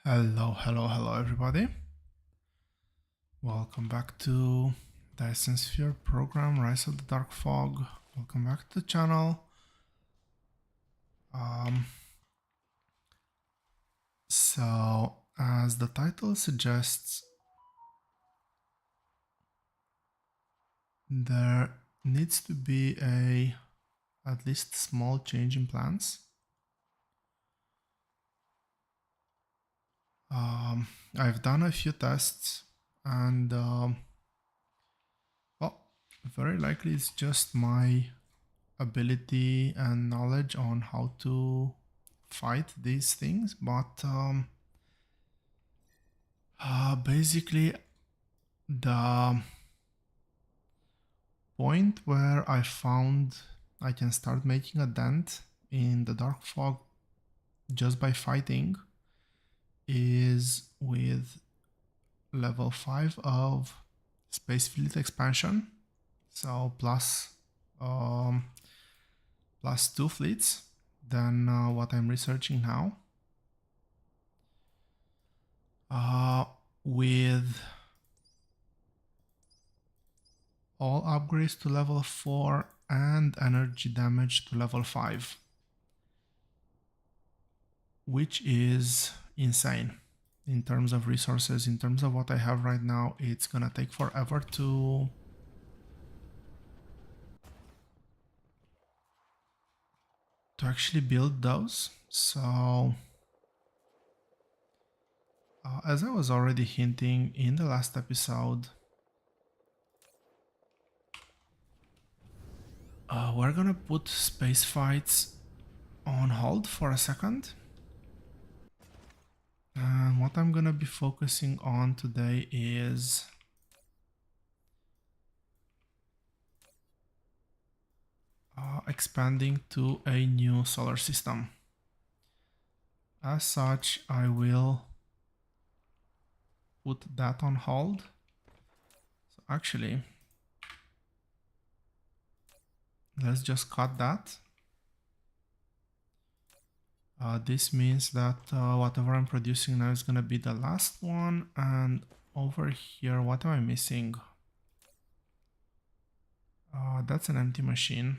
Hello everybody. Welcome back to Dyson Sphere Program Rise of the Dark Fog. Welcome back to the channel. So, as the title suggests, there needs to be at least small change in plans. I've done a few tests and well, very likely it's just my ability and knowledge on how to fight these things, but basically the point where I found I can start making a dent in the dark fog just by fighting is with level 5 of space fleet expansion, so plus 2 fleets than what I'm researching now. With all upgrades to level 4 and energy damage to level 5, which is insane in terms of resources. In terms of what I have right now, it's gonna take forever to actually build those. So as I was already hinting in the last episode, we're gonna put space fights on hold for a second. And what I'm gonna be focusing on today is expanding to a new solar system. As such, I will put that on hold. So actually, let's just cut that. This means that whatever I'm producing now is going to be the last one. And over here, what am I missing? That's an empty machine.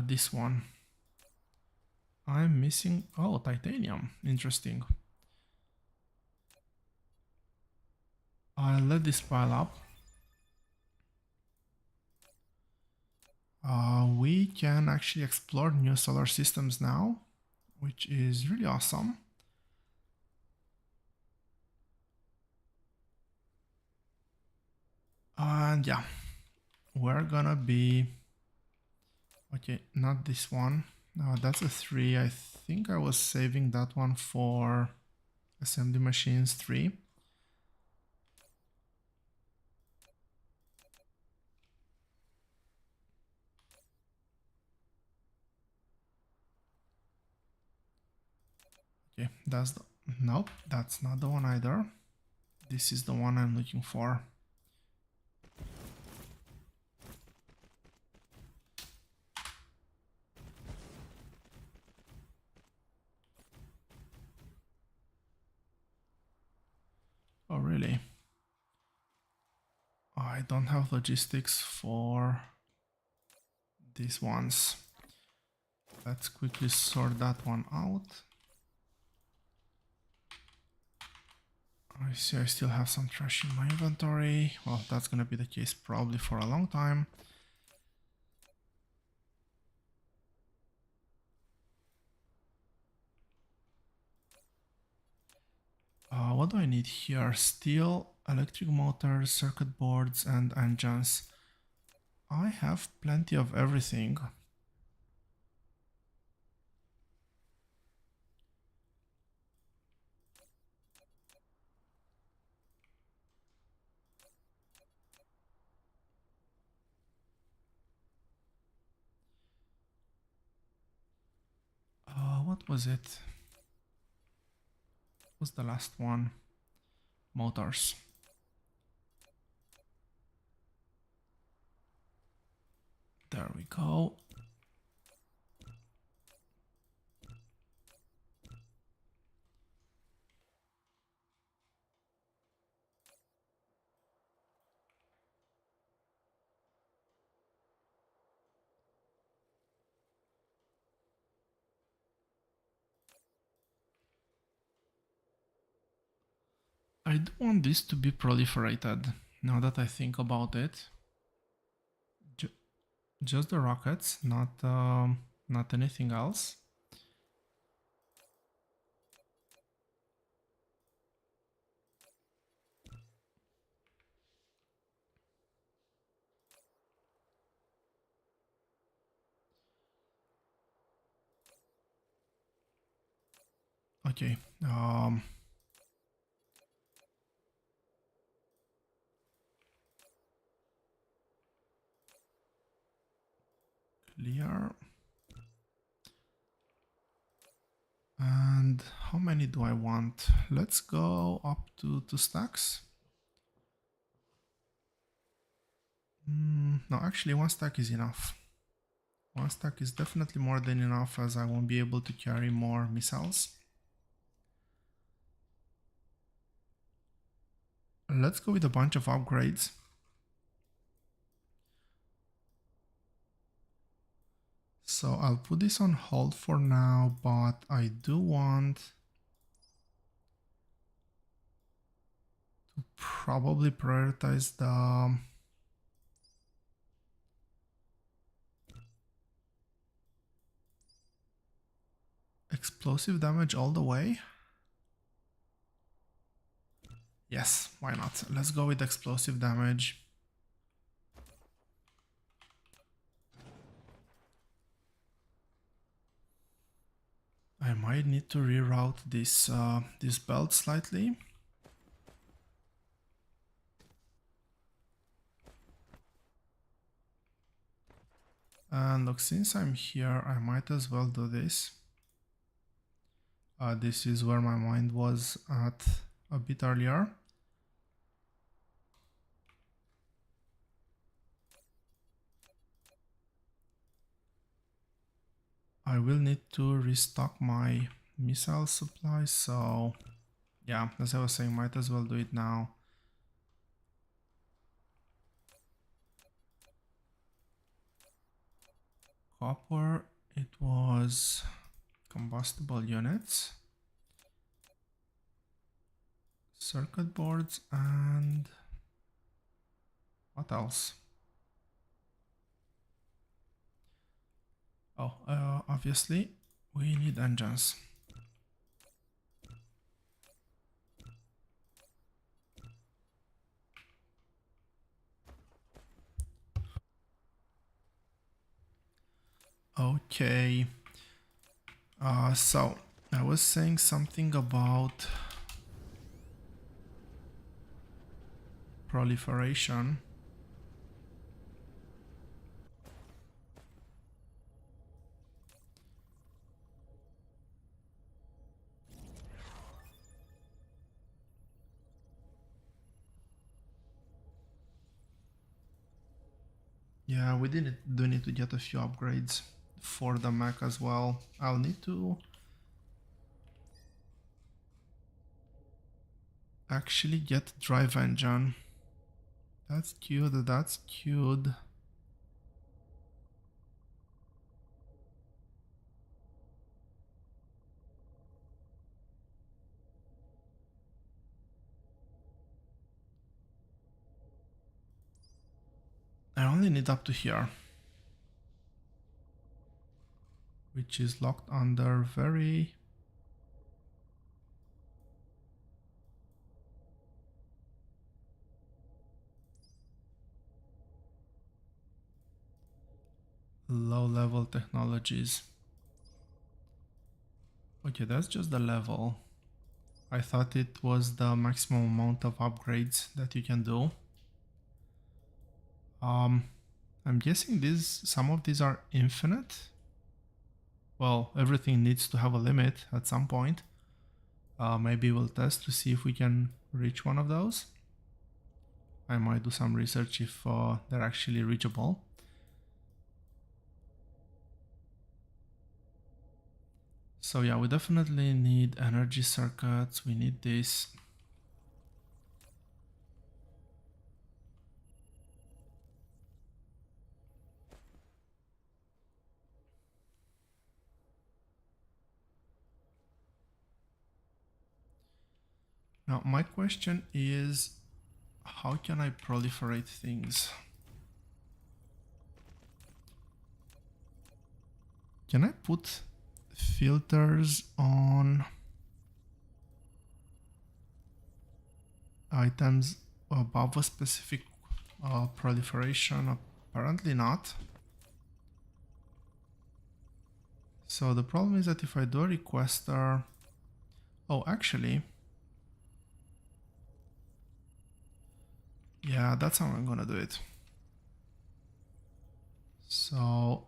This one. I'm missing, oh, titanium. Interesting. I'll let this pile up. We can actually explore new solar systems now, which is really awesome. And yeah, we're gonna be, okay, not this one. That's a 3. I think I was saving that one for assembly machines 3. Okay, that's the, nope, that's not the one either. This is the one I'm looking for. Oh, really? I don't have logistics for these ones. Let's quickly sort that one out. I see I still have some trash in my inventory. Well, that's gonna be the case probably for a long time. What do I need here? Steel, electric motors, circuit boards, and engines. I have plenty of everything. What was it? What was the last one? Motors. we go. I do want this to be proliferated, now that I think about it. Just the rockets, not anything else. Okay. Clear. And how many do I want? Let's go up to 2 stacks. No, actually 1 stack is enough. 1 stack is definitely more than enough, as I won't be able to carry more missiles. Let's go with a bunch of upgrades. So I'll put this on hold for now, but I do want to probably prioritize the explosive damage all the way. Yes, why not? Let's go with explosive damage. I might need to reroute this belt slightly. And look, since I'm here, I might as well do this. This is where my mind was at a bit earlier. I will need to restock my missile supply, so yeah, as I was saying, might as well do it now. Copper, it was combustible units, circuit boards, and what else? Oh, obviously we need engines. Okay, so I was saying something about proliferation. Yeah, we do need to get a few upgrades for the mech as well. I'll need to actually get drive engine. That's cute, that's cute. I only need up to here, which is locked under very low level technologies. Okay, that's just the level. I thought it was the maximum amount of upgrades that you can do. I'm guessing some of these are infinite. Well, everything needs to have a limit at some point. Maybe we'll test to see if we can reach one of those. I might do some research if they're actually reachable. So yeah, we definitely need energy circuits. We need this. Now my question is, how can I proliferate things? Can I put filters on items above a specific proliferation? Apparently not. So the problem is that if I do a requester, oh, actually, yeah, that's how I'm gonna do it. So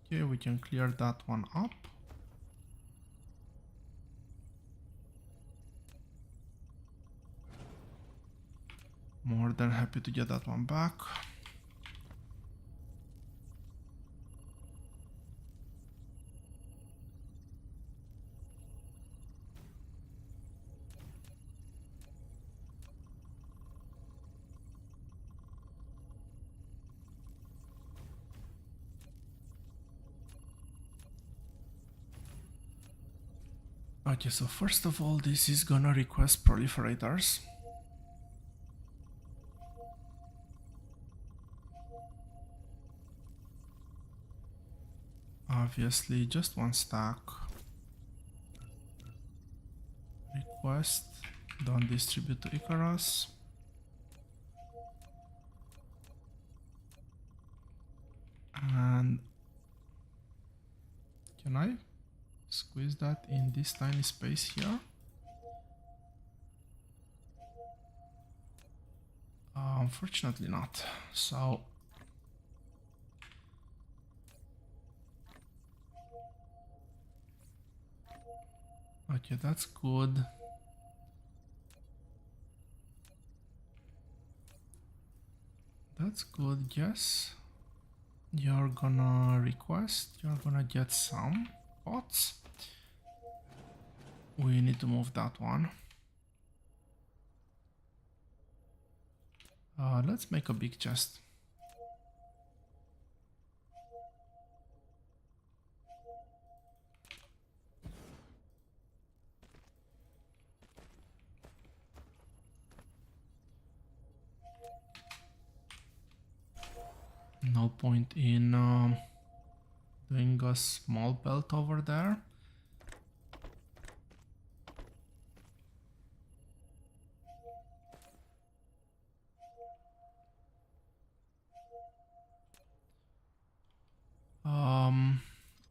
okay, we can clear that one up. More than happy to get that one back. Okay, so first of all, this is gonna request proliferators. Obviously, just one stack. Request, don't distribute to Icarus. And can I squeeze that in this tiny space here? Unfortunately not. So okay, that's good. That's good, yes. You're gonna request, you're gonna get some pots. We need to move that one. Let's make a big chest. No point in doing a small belt over there.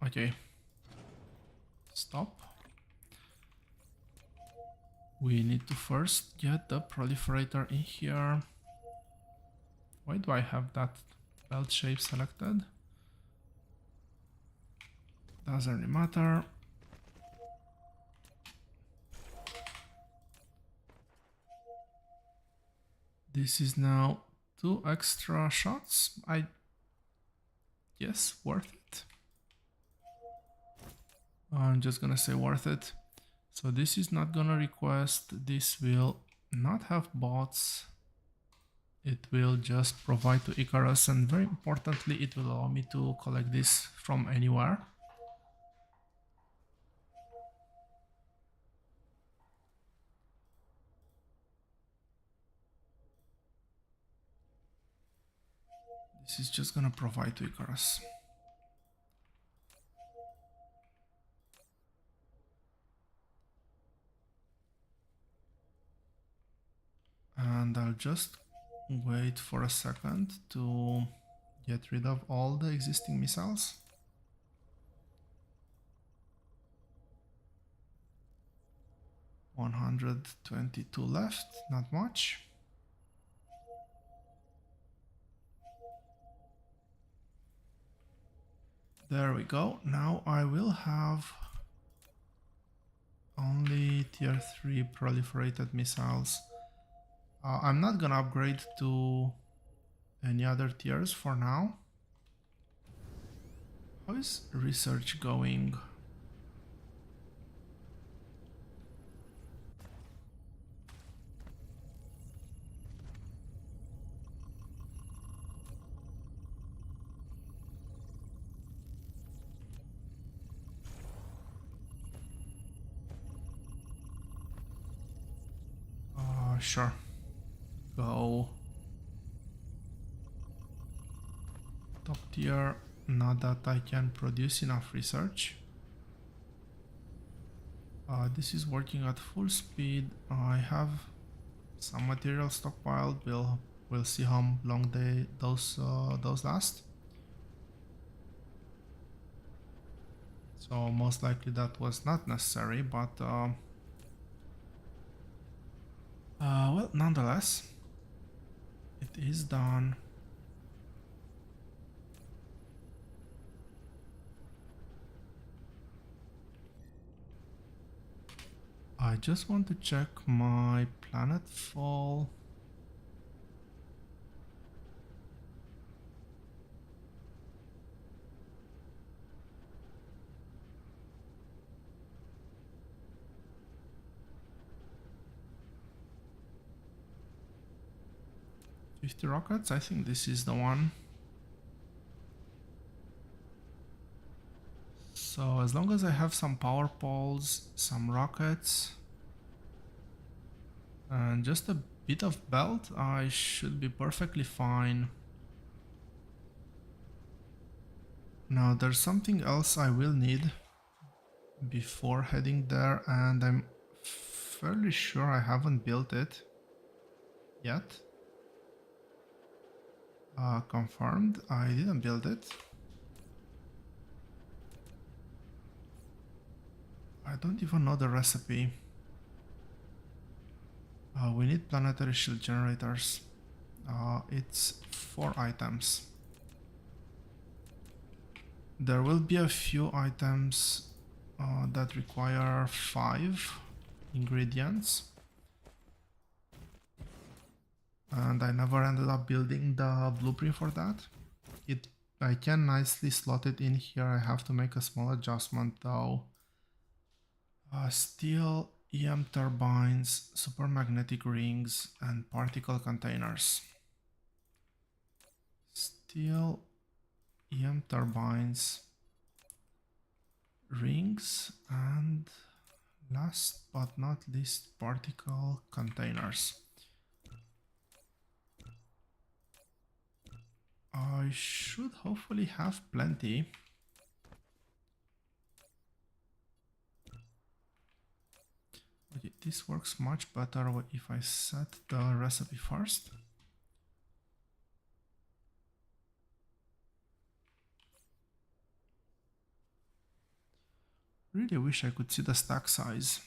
Okay. Stop. We need to first get the proliferator in here. Why do I have that belt shape selected? Doesn't really matter. This is now 2 extra shots. I guess worth it. I'm just gonna say worth it. So this is not gonna request. This will not have bots. It will just provide to Icarus, and very importantly, it will allow me to collect this from anywhere. This is just gonna provide to Icarus. And I'll just wait for a second to get rid of all the existing missiles. $122 left, not much. There we go. Now I will have only tier 3 proliferated missiles I'm not gonna upgrade to any other tiers for now. How is research going? Sure. Go. Top tier. Not that I can produce enough research. This is working at full speed. I have some material stockpiled. We'll see how long those last. So most likely that was not necessary, but well, nonetheless, it is done. I just want to check my planetfall. $50 rockets, I think this is the one. So as long as I have some power poles, some rockets, and just a bit of belt, I should be perfectly fine. Now there's something else I will need before heading there, and I'm fairly sure I haven't built it yet. Confirmed, I didn't build it. I don't even know the recipe. We need planetary shield generators. It's 4 items. There will be a few items that require 5 ingredients. And I never ended up building the blueprint for that. I can nicely slot it in here. I have to make a small adjustment though. Steel, EM turbines, supermagnetic rings, and particle containers. Steel, EM turbines, rings, and last but not least, particle containers. I should hopefully have plenty. Okay, this works much better if I set the recipe first. Really wish I could see the stack size.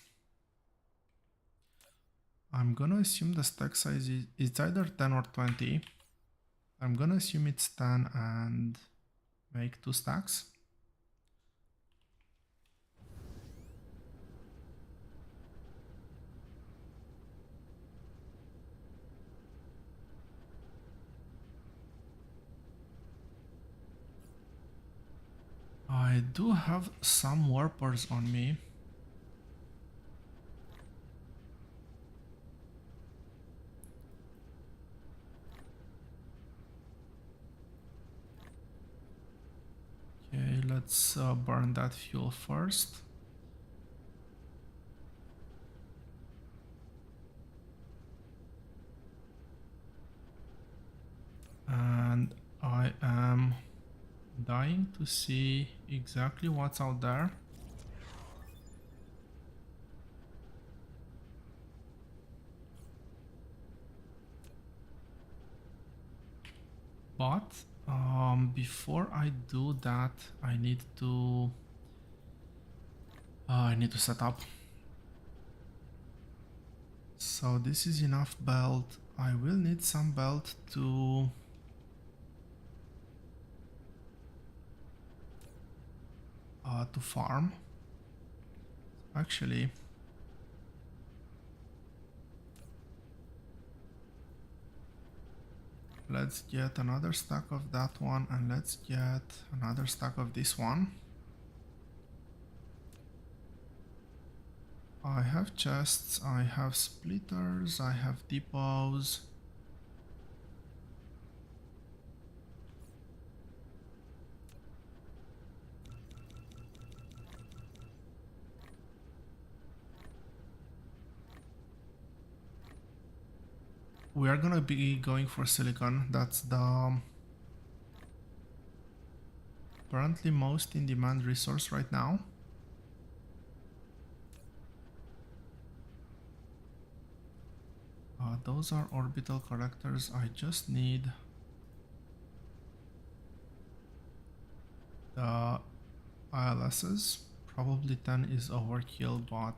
I'm gonna assume the stack size is it's either 10 or 20. I'm gonna assume it's 10 and make 2 stacks. I do have some warpers on me. Okay, let's burn that fuel first. And I am dying to see exactly what's out there. But before I do that, I need to set up. So this is enough belt. I will need some belt to farm. Actually, let's get another stack of that one, and let's get another stack of this one. I have chests, I have splitters, I have depots. We are gonna be going for silicon. That's the currently most in demand resource right now. Those are orbital collectors. I just need the ILSs. Probably 10 is overkill, but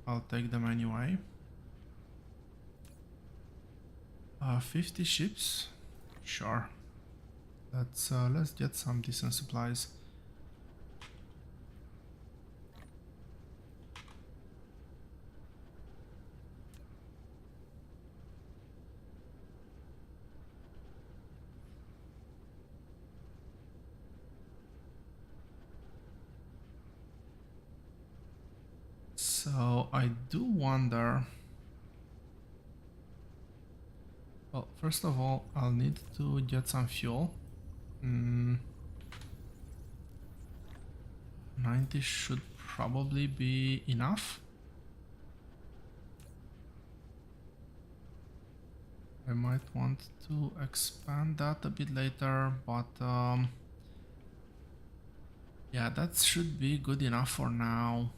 I'll take them anyway. 50 ships, sure. Let's get some decent supplies. So I do wonder. Well, first of all, I'll need to get some fuel. 90 should probably be enough. I might want to expand that a bit later, but yeah, that should be good enough for now.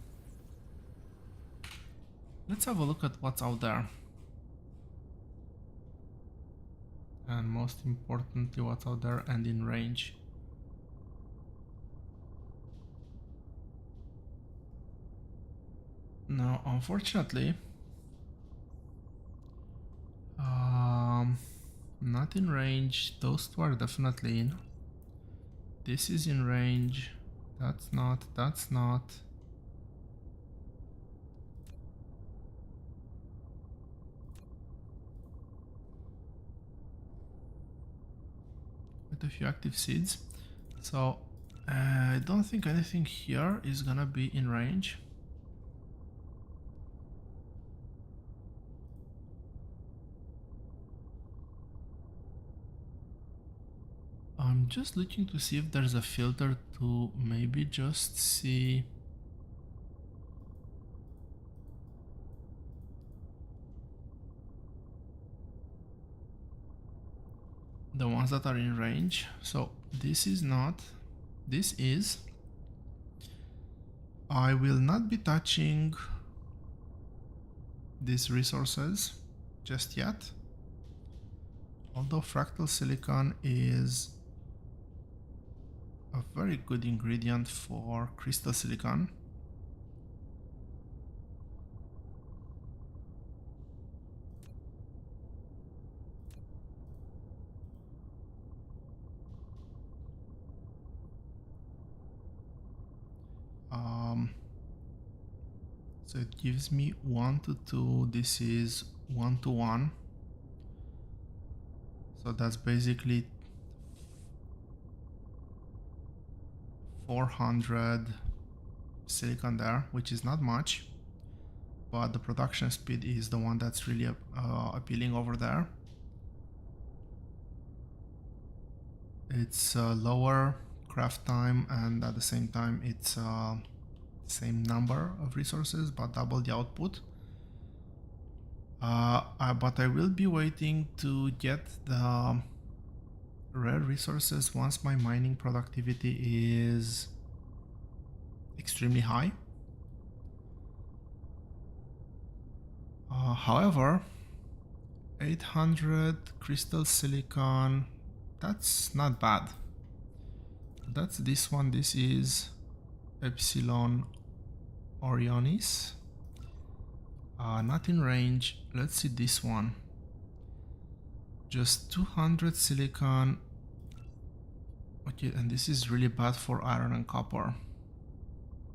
Let's have a look at what's out there. And most importantly, what's out there and in range. No, unfortunately, not in range. Those two are definitely in. This is in range. That's not. That's not. Quite a few active seeds. So I don't think anything here is gonna be in range. I'm just looking to see if there's a filter to maybe just see the ones that are in range. So this is not, this is. I will not be touching these resources just yet, although fractal silicon is a very good ingredient for crystal silicon. So it gives me 1 to 2, this is 1 to 1. So that's basically 400 silicon there, which is not much, but the production speed is the one that's really appealing over there. It's lower craft time, and at the same time it's same number of resources but double the output. But I will be waiting to get the rare resources once my mining productivity is extremely high. However, 800 crystal silicon, that's not bad. That's this one. This is Epsilon Orionis. Not in range. Let's see this one. Just 200 silicon. Okay, and this is really bad for iron and copper.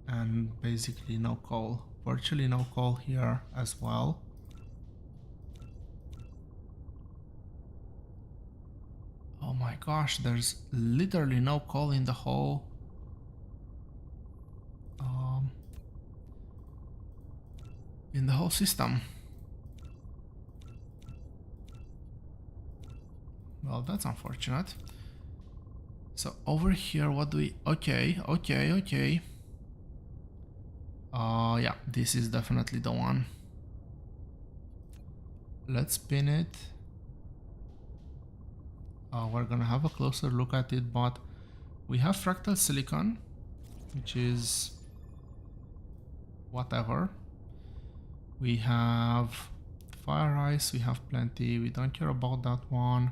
And basically no coal. Virtually no coal here as well. Oh my gosh, there's literally no coal in the whole system. Well, that's unfortunate. So over here, what do we... Okay. Yeah, this is definitely the one. Let's spin it. We're gonna have a closer look at it, but we have fractal silicon, which is whatever. We have fire ice, we have plenty, we don't care about that one.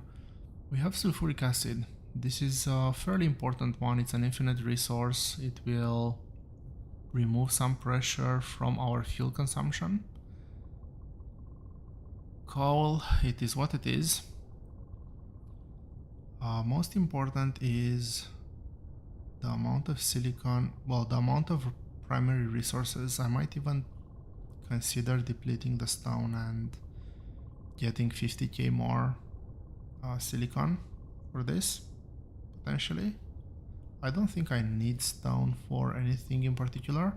We have sulfuric acid. This is a fairly important one, it's an infinite resource. It will remove some pressure from our fuel consumption. Coal, it is what it is. Most important is the amount of silicon, well, the amount of primary resources. I might even consider depleting the stone and getting 50k more silicon for this, potentially. I don't think I need stone for anything in particular,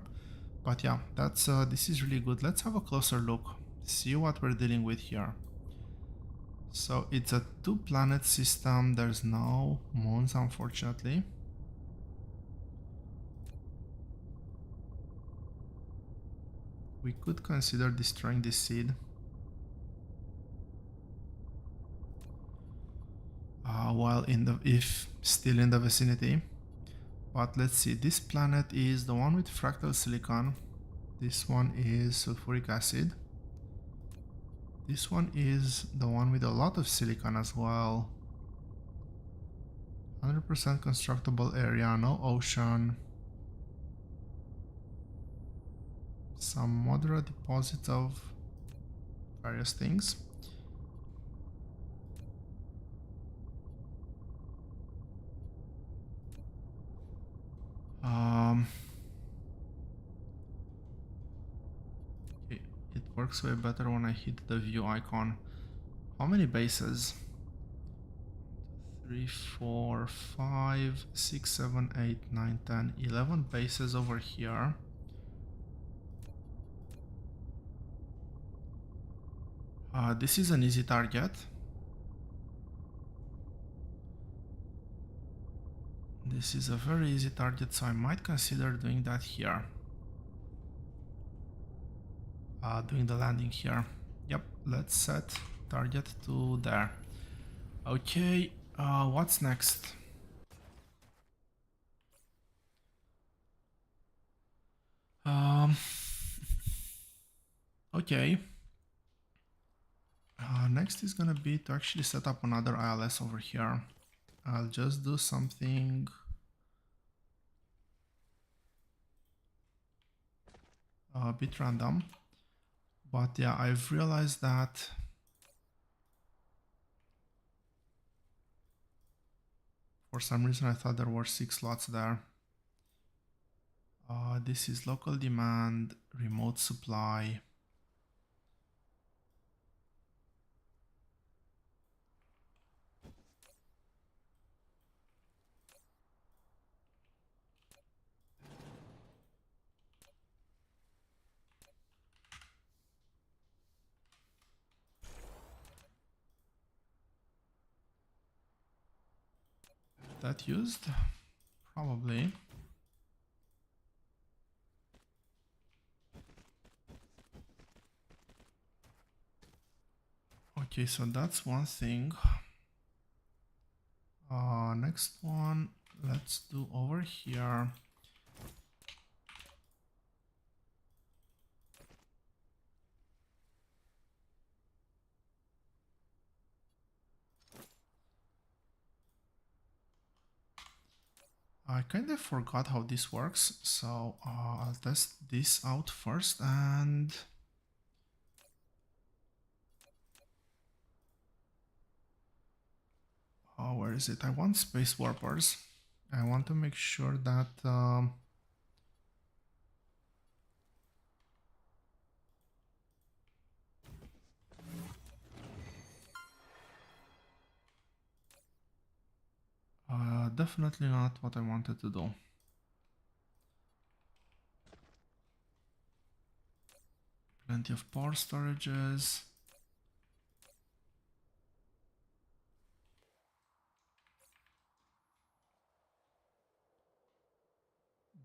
but yeah, that's this is really good. Let's have a closer look, see what we're dealing with here. So it's a 2-planet system, there's no moons unfortunately. We could consider destroying this seed. While if still in the vicinity. But let's see, this planet is the one with fractal silicon. This one is sulfuric acid. This one is the one with a lot of silicon as well. 100% constructible area, no ocean. Some moderate deposits of various things. Okay, it works way better when I hit the view icon. How many bases? 3, 4, 5, 6, 7, 8, 9, 10, 11 bases over here. This is an easy target. This is a very easy target, so I might consider doing that here. Doing the landing here. Yep, let's set target to there. Okay, what's next? Okay. Next is gonna be to actually set up another ILS over here. I'll just do something a bit random. But yeah, I've realized that for some reason I thought there were 6 slots there. This is local demand, remote supply. That used? Probably. Okay, so that's one thing. Next one, let's do over here. I kind of forgot how this works, so I'll test this out first and... where is it? I want space warpers. I want to make sure that Definitely not what I wanted to do. Plenty of power storages.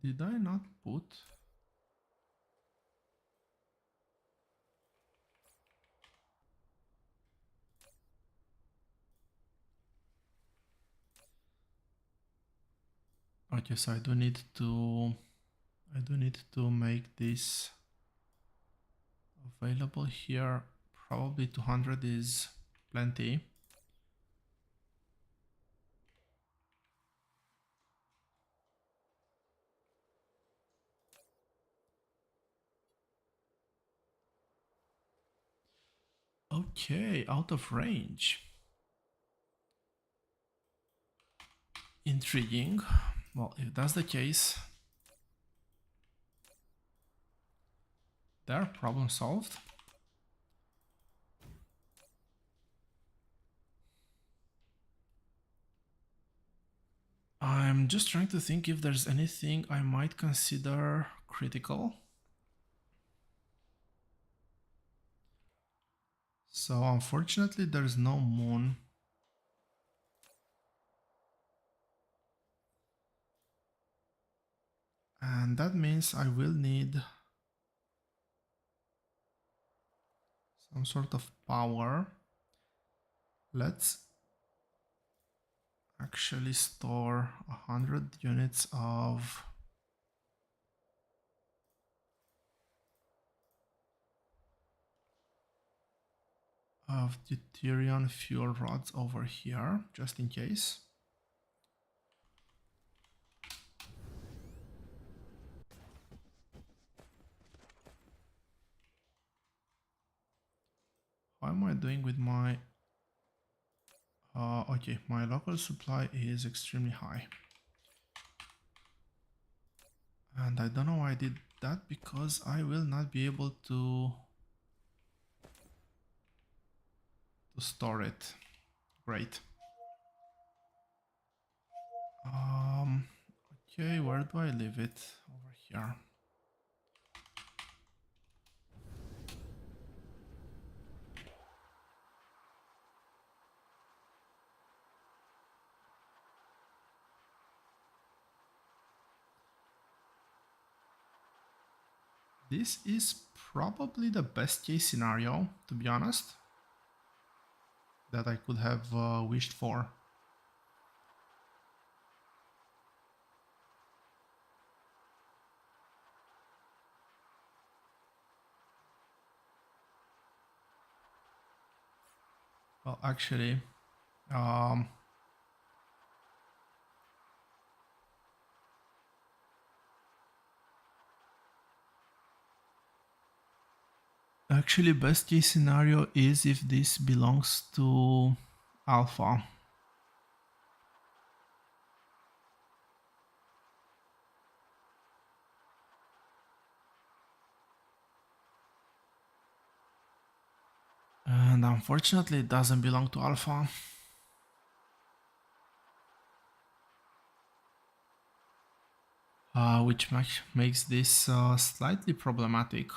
Did I not put? Okay, so I do need to make this available here. Probably 200 is plenty. Okay, out of range. Intriguing. Well, if that's the case, there, problem solved. I'm just trying to think if there's anything I might consider critical. So unfortunately, there's no moon. And that means I will need some sort of power. Let's actually store 100 units of deuterium fuel rods over here, just in case. How am I doing with my... okay, my local supply is extremely high. And I don't know why I did that, because I will not be able to store it. Great. Okay, where do I leave it? Over here. This is probably the best case scenario, to be honest, that I could have wished for. Well, actually, best case scenario is if this belongs to alpha. And unfortunately, it doesn't belong to alpha. Which makes this slightly problematic.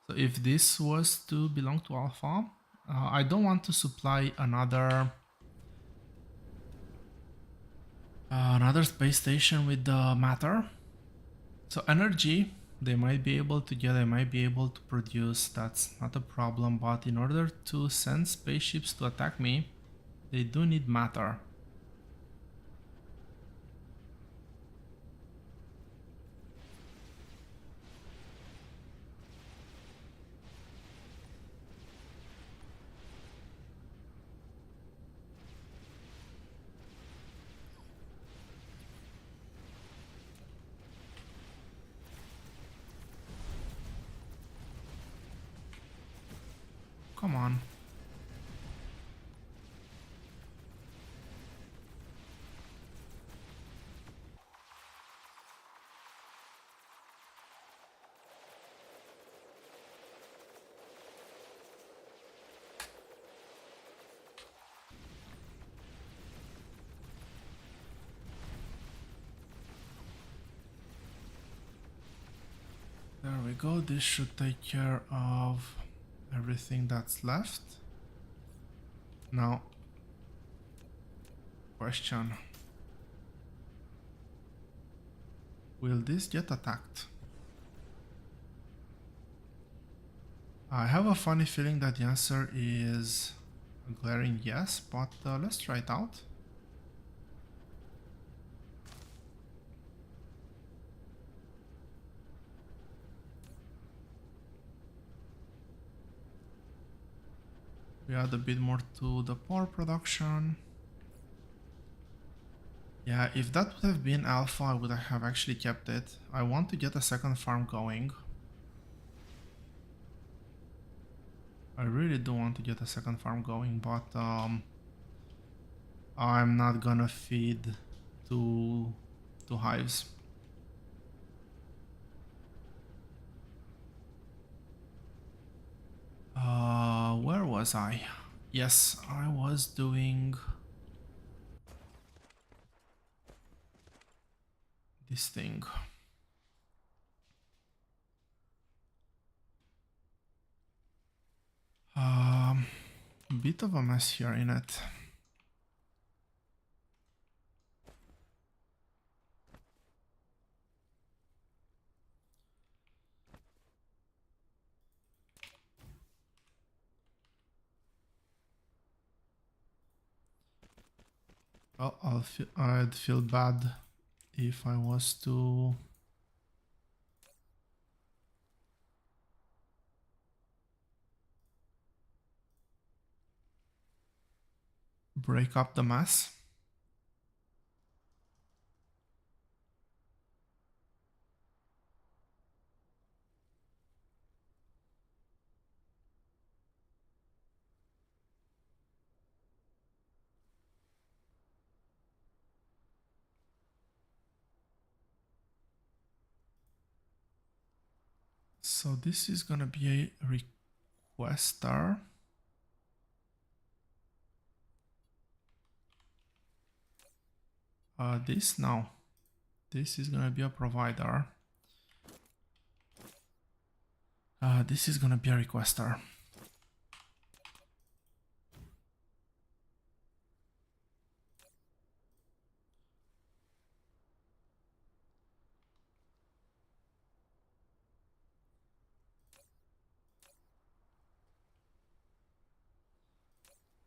So if this was to belong to alpha, I don't want to supply another space station with the matter. So energy, they might be able to get, they might be able to produce, that's not a problem, but in order to send spaceships to attack me, they do need matter. Come on. go. This should take care of everything that's left. Now, question. Will this get attacked? I have a funny feeling that the answer is a glaring yes, but let's try it out. We add a bit more to the power production. Yeah, if that would have been alpha, I would have actually kept it. I want to get a second farm going. I really do want to get a second farm going, but I'm not gonna feed two hives. Where was I? Yes, I was doing this thing. Bit of a mess here in it. Well, I'd feel bad if I was to break up the mess. So this is gonna be a requester. This now. This is gonna be a provider. This is gonna be a requester.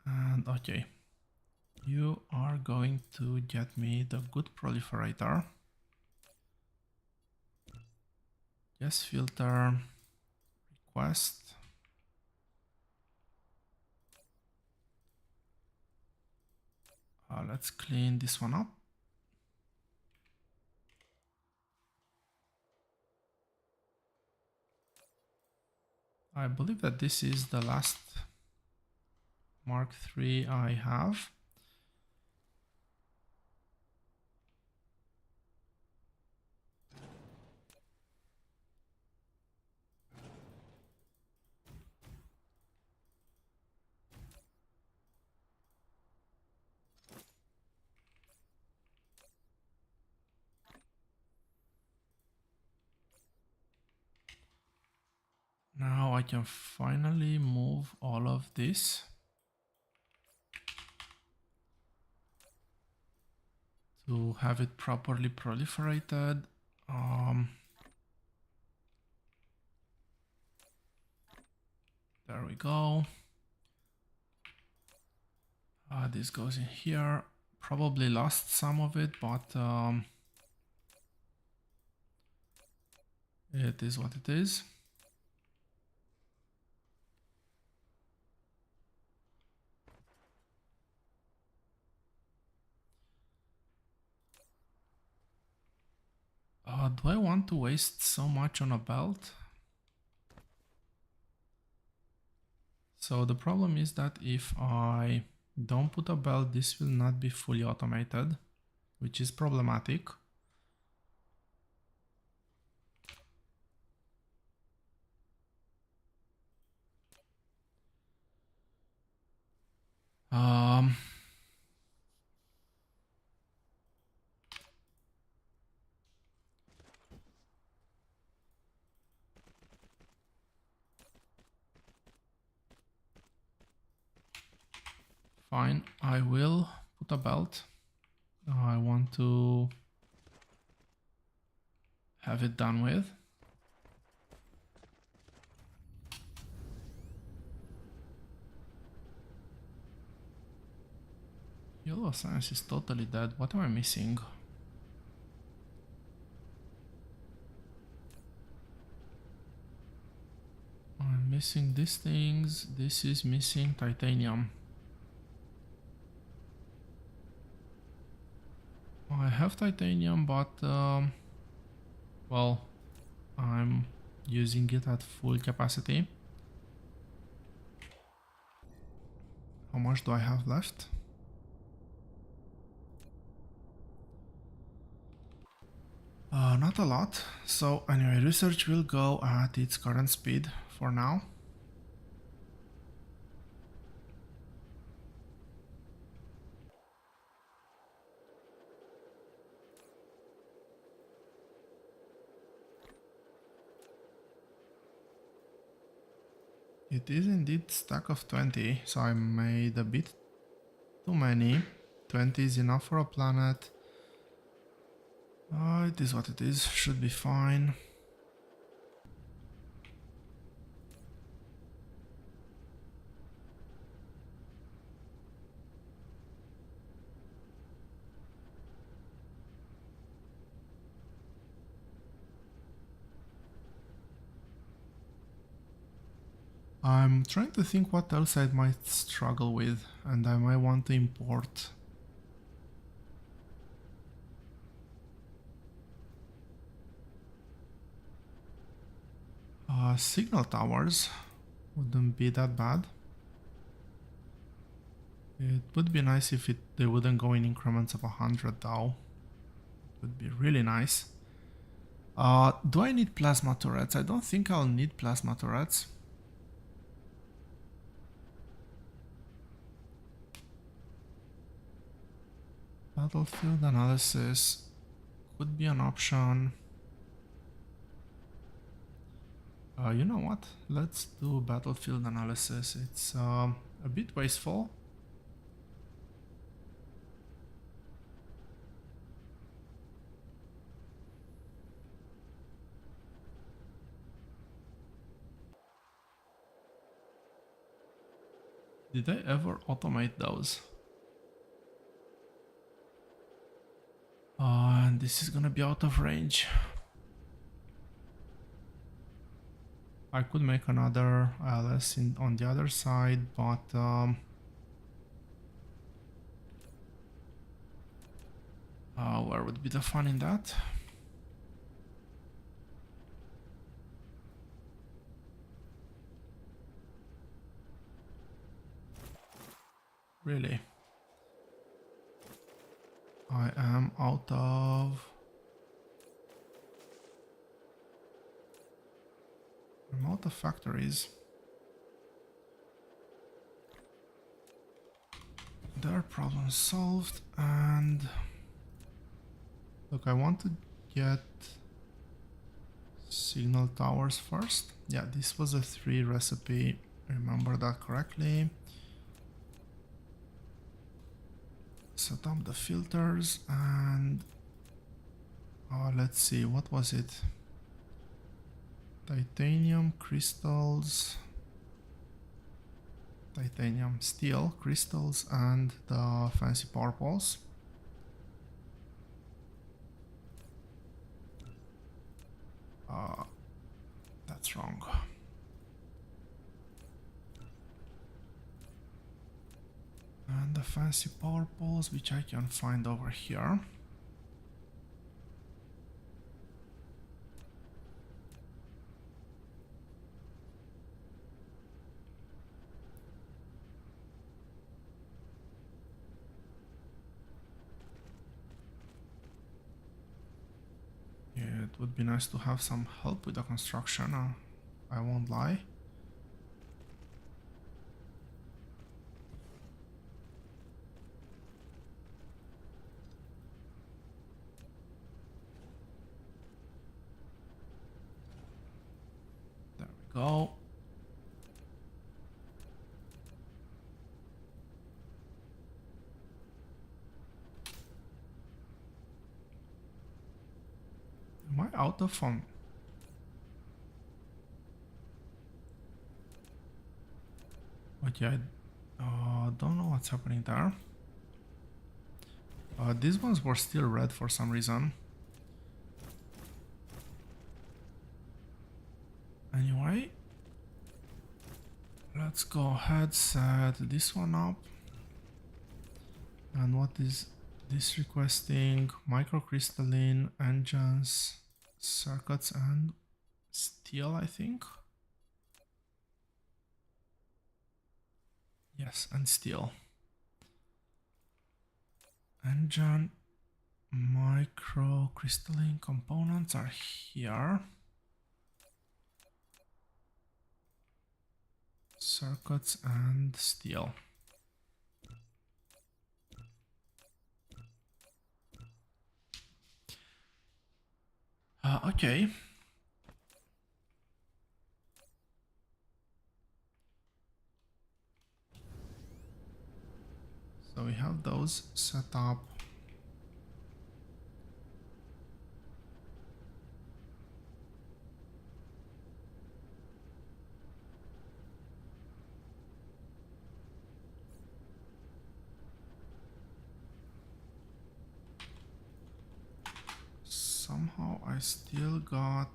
And okay, you are going to get me the good proliferator. Yes, filter, request. Let's clean this one up. I believe that this is the last Mark III I have. Now I can finally move all of this to have it properly proliferated. There we go. This goes in here. Probably lost some of it, but it is what it is. Do I want to waste so much on a belt? So the problem is that if I don't put a belt, this will not be fully automated, which is problematic. Fine, I will put a belt. I want to have it done with. Yellow science is totally dead. What am I missing? I'm missing these things. This is missing titanium. I have titanium, but well, I'm using it at full capacity. How much do I have left? Not a lot. So anyway, research will go at its current speed for now. It is indeed stack of 20, so I made a bit too many. 20 is enough for a planet. It is what it is, should be fine. I'm trying to think what else I might struggle with, and I might want to import. Signal towers wouldn't be that bad. It would be nice if they wouldn't go in increments of 100 though. It would be really nice. Do I need plasma turrets? I don't think I'll need plasma turrets. Battlefield analysis could be an option. You know what? Let's do battlefield analysis. It's a bit wasteful. Did I ever automate those? And this is gonna be out of range. I could make another ILS on the other side, but where would be the fun in that? Really? I am out of... I'm out of factories. Their problem solved, and... Look, I want to get signal towers first. Yeah, this was a 3 recipe, remember that correctly. Set up the filters and let's see, what was it? Titanium, crystals, titanium, steel, crystals, and the fancy power poles. That's wrong. And the fancy power poles, which I can find over here. Yeah, it would be nice to have some help with the construction, I won't lie. There we go. out of phone? But yeah, I don't know what's happening there. These ones were still red for some reason. Anyway, let's go ahead, set this one up. And what is this requesting? Microcrystalline, engines, circuits, and steel, I think. Yes, and steel. Engine, microcrystalline components are here. Circuits and steel. Okay. So we have those set up. Somehow I still got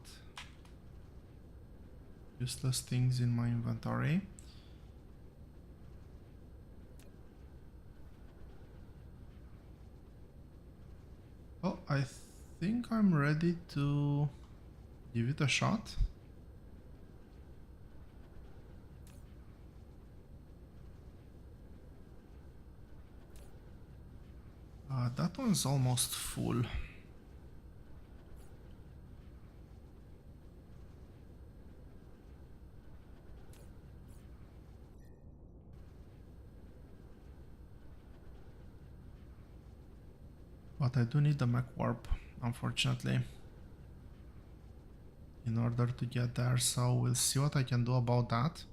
useless things in my inventory. Well, I think I'm ready to give it a shot. That one's almost full. But I do need the Mech Warp, unfortunately, in order to get there, so we'll see what I can do about that.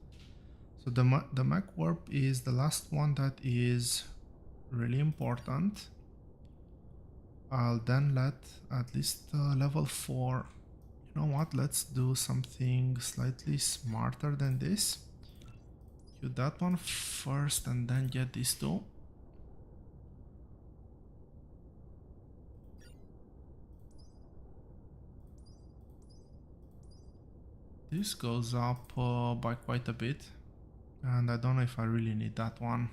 So the Mech Warp is the last one that is really important. I'll then let at least level 4. You know what, let's do something slightly smarter than this. Do that one first and then get these two. This goes up by quite a bit, and I don't know if I really need that one.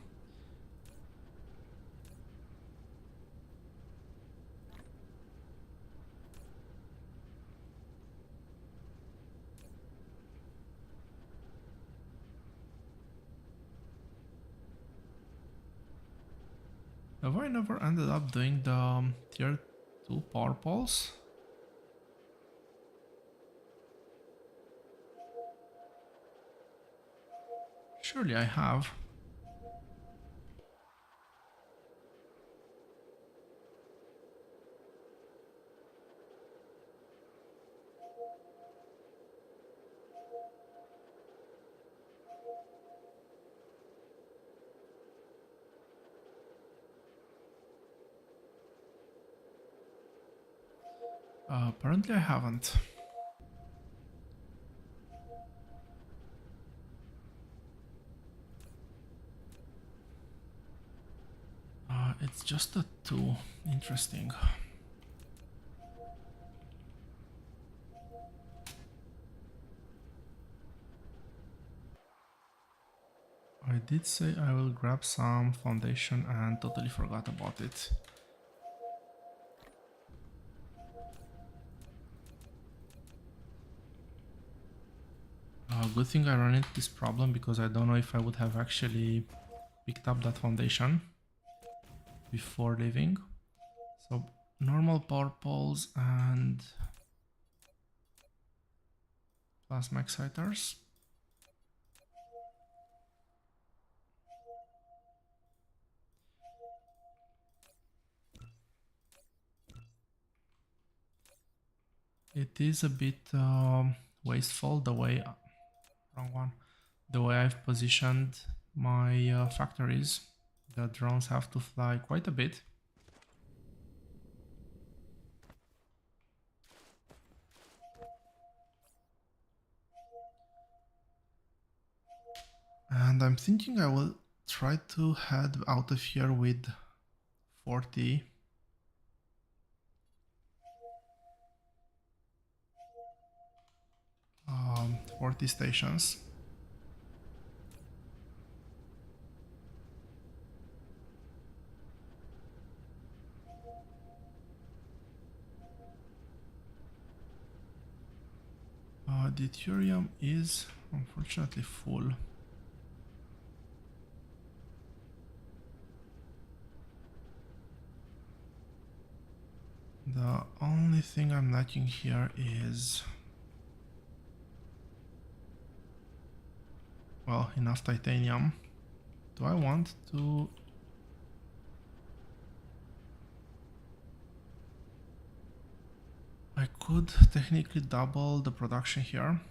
Have I never ended up doing the tier 2 power poles? Surely I have. Apparently I haven't. It's just a 2. Interesting. I did say I will grab some foundation and totally forgot about it. Good thing I ran into this problem, because I don't know if I would have actually picked up that foundation before leaving. So normal power poles and plasma exciters. It is a bit wasteful the way, wrong one, the way I've positioned my factories. The drones have to fly quite a bit. And I'm thinking I will try to head out of here with 40. 40 stations. The Ethereum is unfortunately full. The only thing I'm lacking here is, well, enough titanium. Do I want to... I could technically double the production here.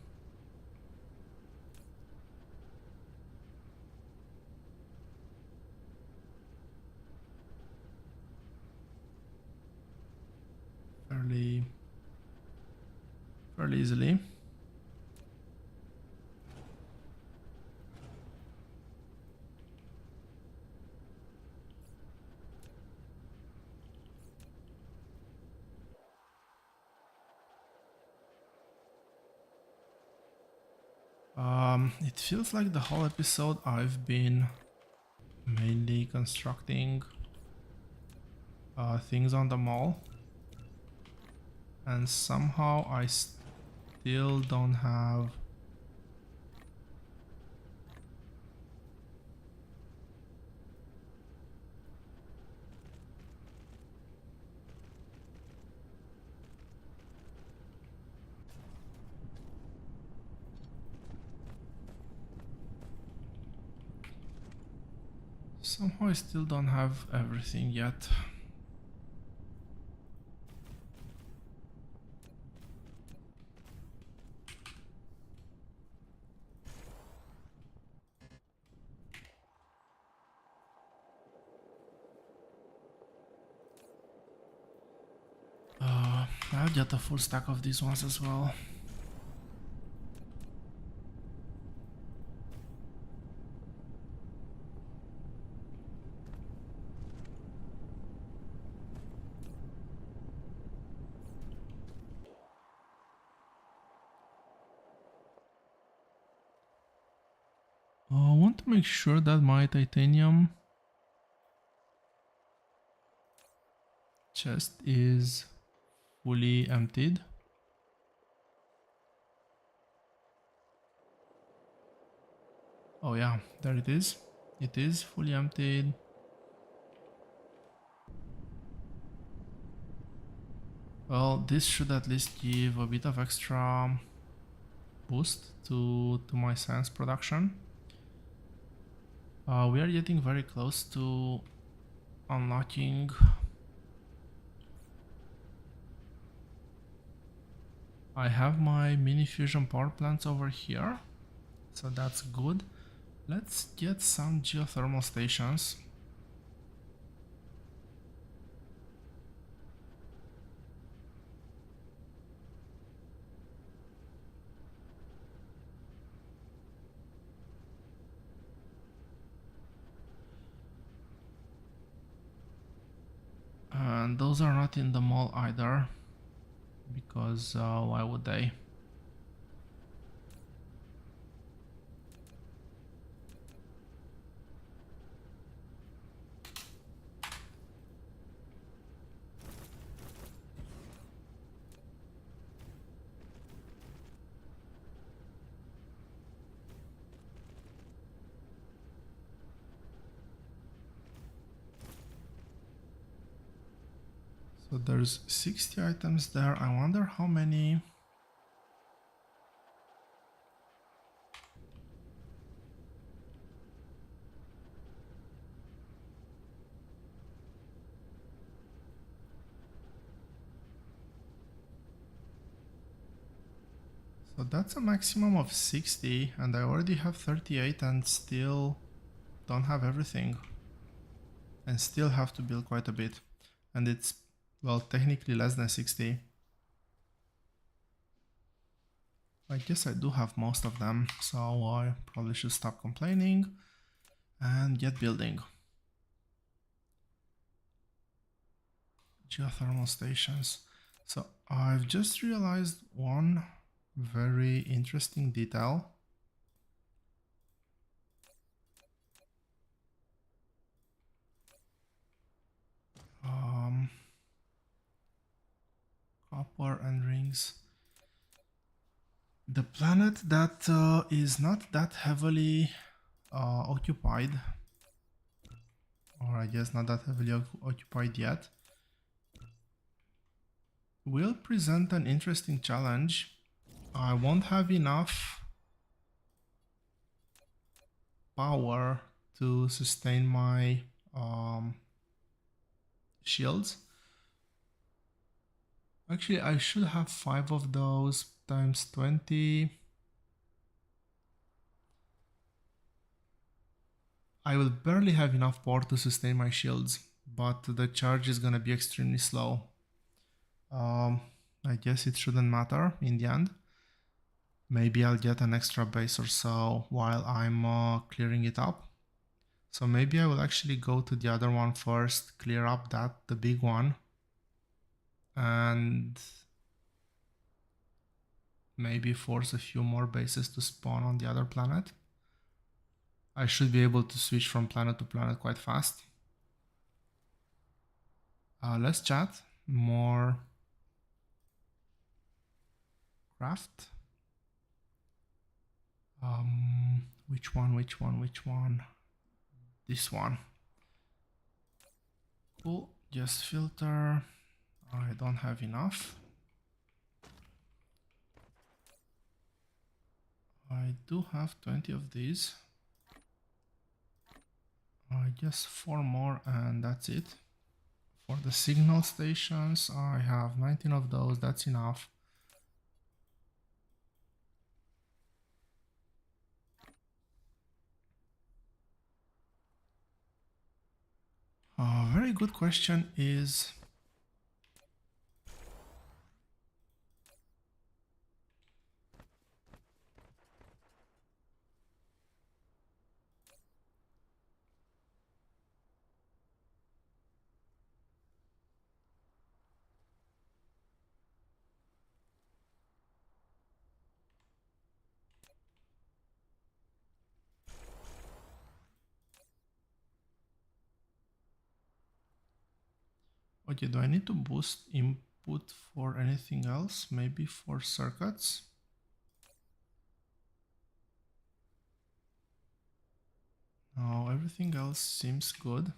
Fairly easily. It feels like the whole episode I've been mainly constructing things on the mall, and somehow I still don't have everything yet. I'll get a full stack of these ones as well. I want to make sure that my titanium chest is fully emptied. Oh yeah, there it is. It is fully emptied. Well, this should at least give a bit of extra boost to my science production. We are getting very close to unlocking I have my mini fusion power plants over here, so that's good. Let's get some geothermal stations. And those are not in the mall either, because why would they? So there's 60 items there. I wonder how many... So that's a maximum of 60, and I already have 38 and still don't have everything. And still have to build quite a bit. And it's, well, technically less than 60. I guess I do have most of them, so I probably should stop complaining and get building. Geothermal stations. So I've just realized one very interesting detail. Copper and rings. The planet that is not that heavily occupied, or I guess not that heavily occupied yet, will present an interesting challenge. I won't have enough power to sustain my shields. Actually, I should have 5 of those times 20. I will barely have enough power to sustain my shields, but the charge is gonna be extremely slow. I guess it shouldn't matter in the end. Maybe I'll get an extra base or so while I'm clearing it up. So maybe I will actually go to the other one first, clear up the big one, and maybe force a few more bases to spawn on the other planet. I should be able to switch from planet to planet quite fast. Let's chat. More craft. Which one? This one. Cool. Just filter. I don't have enough. I do have 20 of these. I guess 4 more and that's it. For the signal stations, I have 19 of those. That's enough. A very good question is, okay, do I need to boost input for anything else? Maybe for circuits? No, everything else seems good.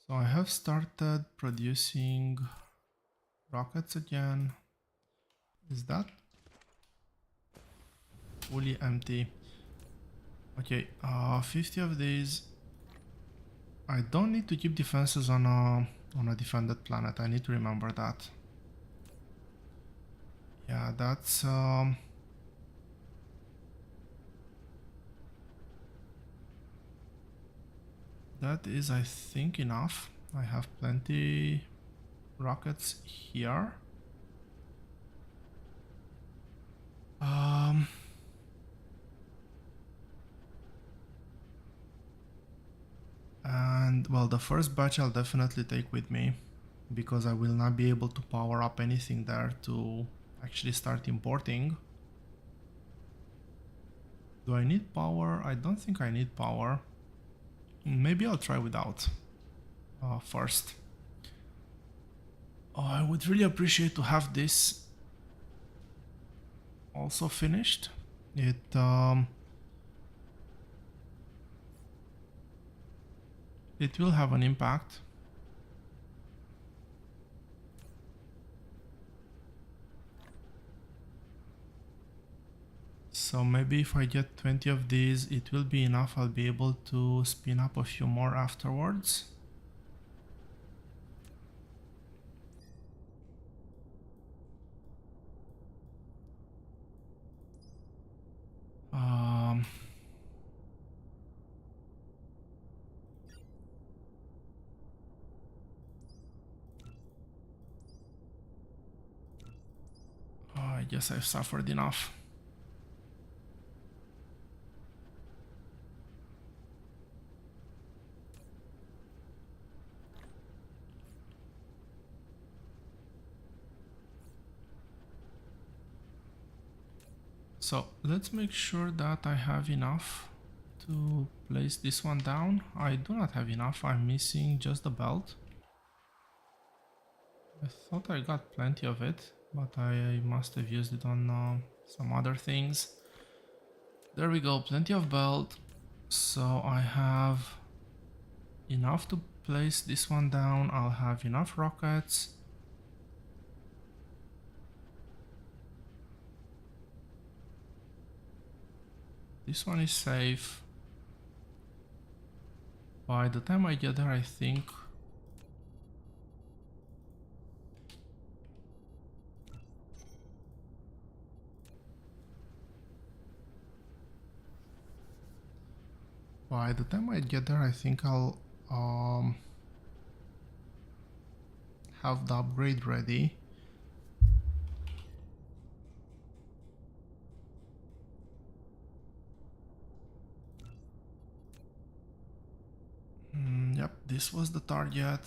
So I have started producing rockets again. Is that fully empty? Okay, 50 of these. I don't need to keep defenses on a defended planet. I need to remember that. Yeah, that's that is, I think, enough. I have plenty rockets here. And well, the first batch I'll definitely take with me because I will not be able to power up anything there to actually start importing. Do I need power? I don't think I need power. Maybe I'll try without first. Oh, I would really appreciate to have this also finished. It will have an impact. So maybe if I get 20 of these, it will be enough. I'll be able to spin up a few more afterwards. guess I've suffered enough. So let's make sure that I have enough to place this one down. I do not have enough, I'm missing just the belt. I thought I got plenty of it, but I must have used it on some other things. There we go, plenty of belt. So I have enough to place this one down. I'll have enough rockets. This one is safe. By the time I get there, I think I'll have the upgrade ready. Yep, this was the target.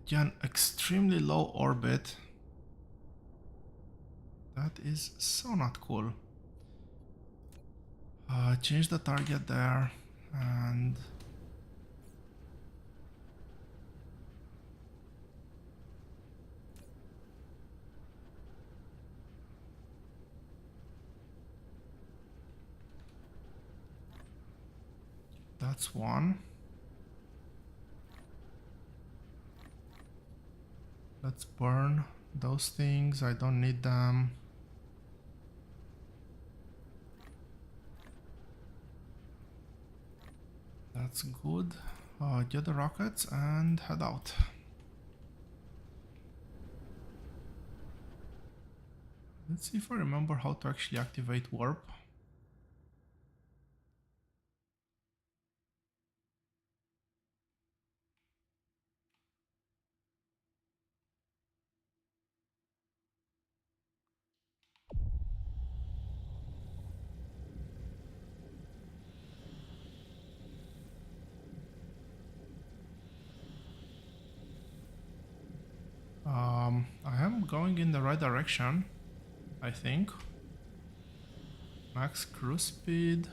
Again, extremely low orbit. That is so not cool. Change the target there, and that's one. Let's burn those things, I don't need them. That's good. Get the rockets and head out. Let's see if I remember how to actually activate warp. I am going in the right direction, I think. Max cruise speed.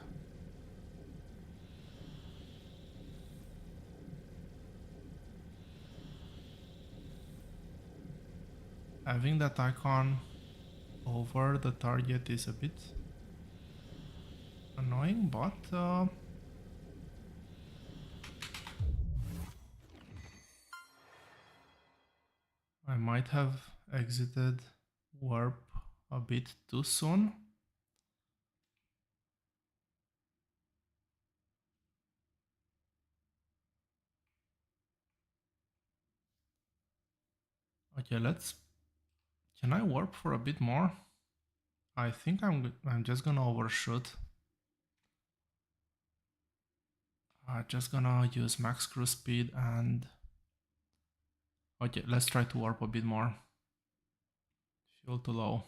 Having that icon over the target is a bit annoying, but I might have exited warp a bit too soon. Okay, can I warp for a bit more? I think I'm just gonna overshoot. Just gonna use max cruise speed and okay, let's try to warp a bit more. Fuel too low.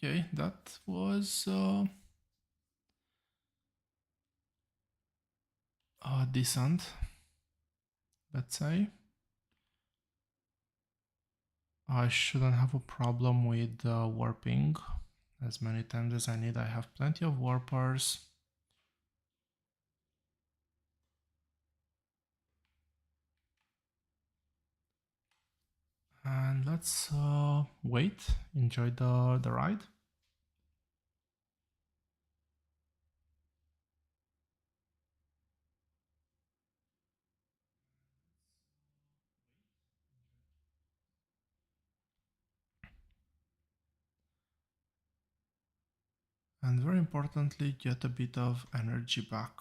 Okay, that was decent, let's say. I shouldn't have a problem with warping as many times as I need. I have plenty of warpers. And let's wait, enjoy the ride. and very importantly, get a bit of energy back.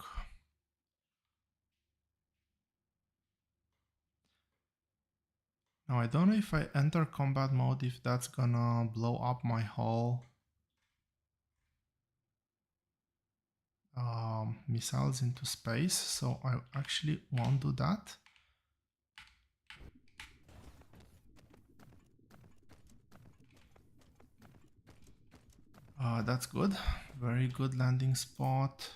Now I don't know if I enter combat mode, if that's gonna blow up my whole missiles into space, so I actually won't do that. That's good, very good landing spot.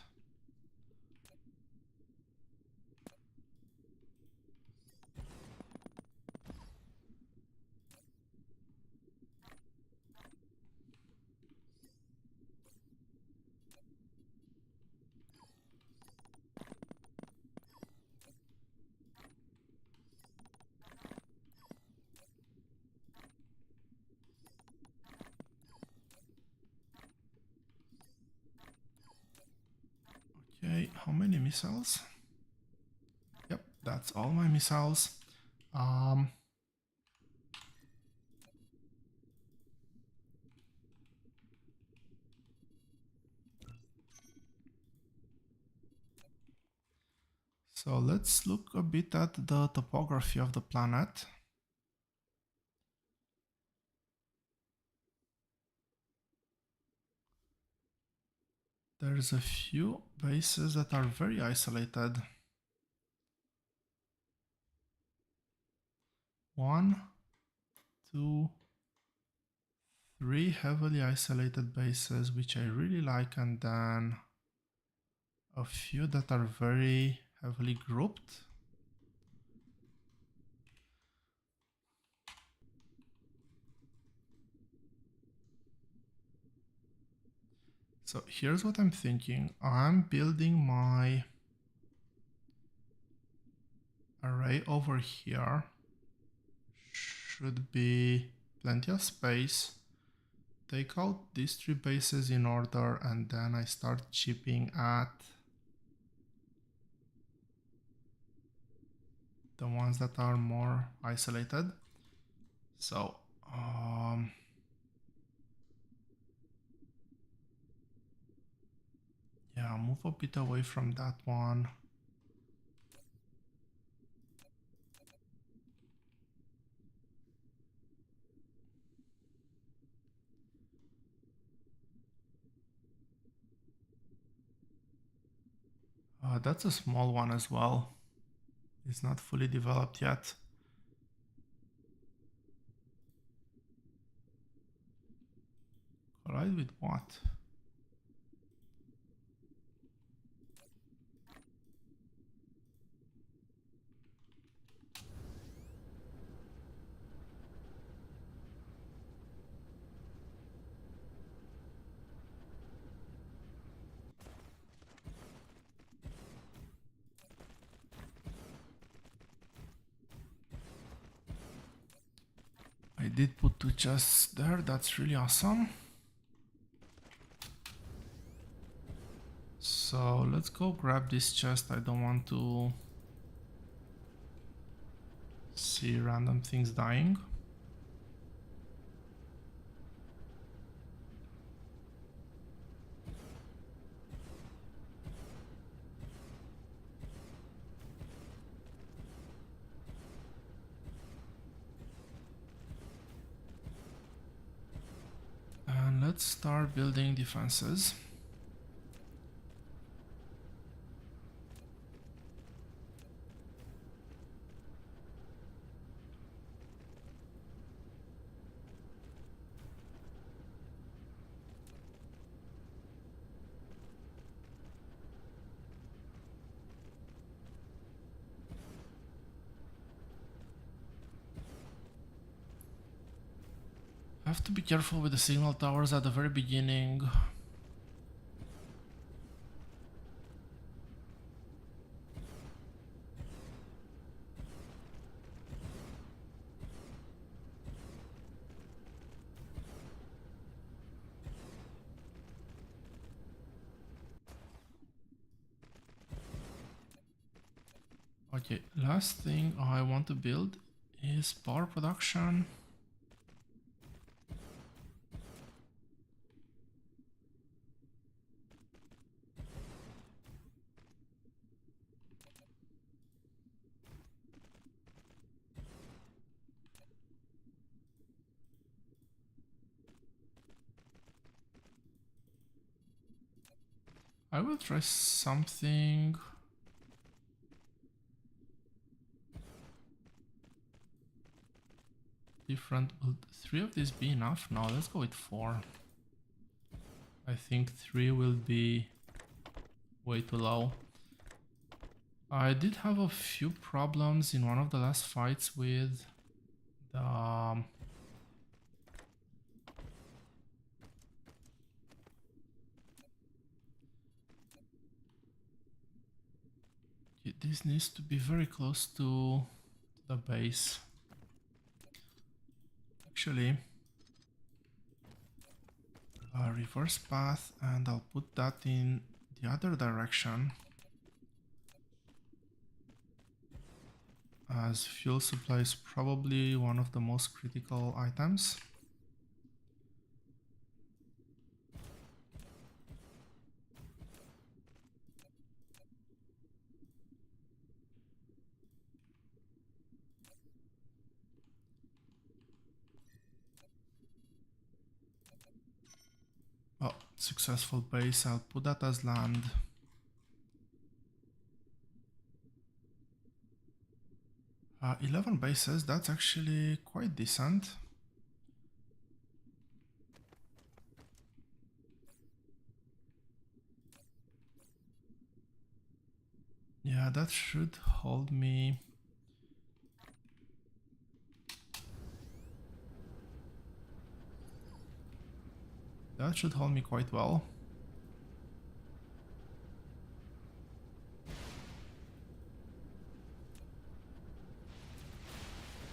Okay, how many missiles? Yep, that's all my missiles. So let's look a bit at the topography of the planet. There's a few bases that are very isolated. 1, 2, 3 heavily isolated bases, which I really like, and then a few that are very heavily grouped. So here's what I'm thinking. I'm building my array over here. Should be plenty of space. Take out these 3 bases in order, and then I start chipping at the ones that are more isolated. So yeah, move a bit away from that one. That's a small one as well. It's not fully developed yet. Collide with what? I did put 2 chests there, that's really awesome. So let's go grab this chest. I don't want to see random things dying. And let's start building defenses. I have to be careful with the signal towers at the very beginning. Okay, last thing I want to build is power production. I will try something different. Will 3 of these be enough? No, let's go with 4. I think 3 will be way too low. I did have a few problems in one of the last fights with the this needs to be very close to the base. Actually, a reverse path, and I'll put that in the other direction, as fuel supply is probably one of the most critical items. Oh, successful base. I'll put that as land. Uh, 11 bases, that's actually quite decent. Yeah, that should hold me. That should hold me quite well.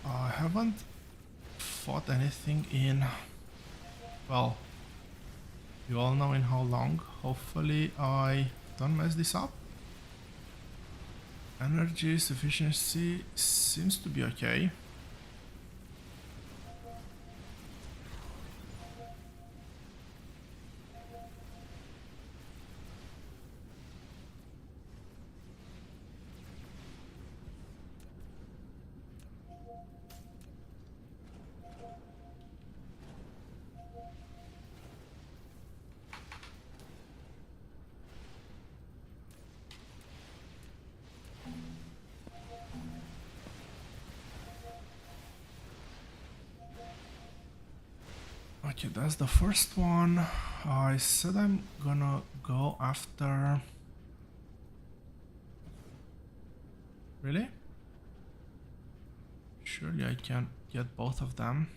I haven't fought anything in, well, you all know in how long. Hopefully I don't mess this up. Energy sufficiency seems to be okay. Okay, that's the first one. I said I'm gonna go after... Really? Surely I can get both of them.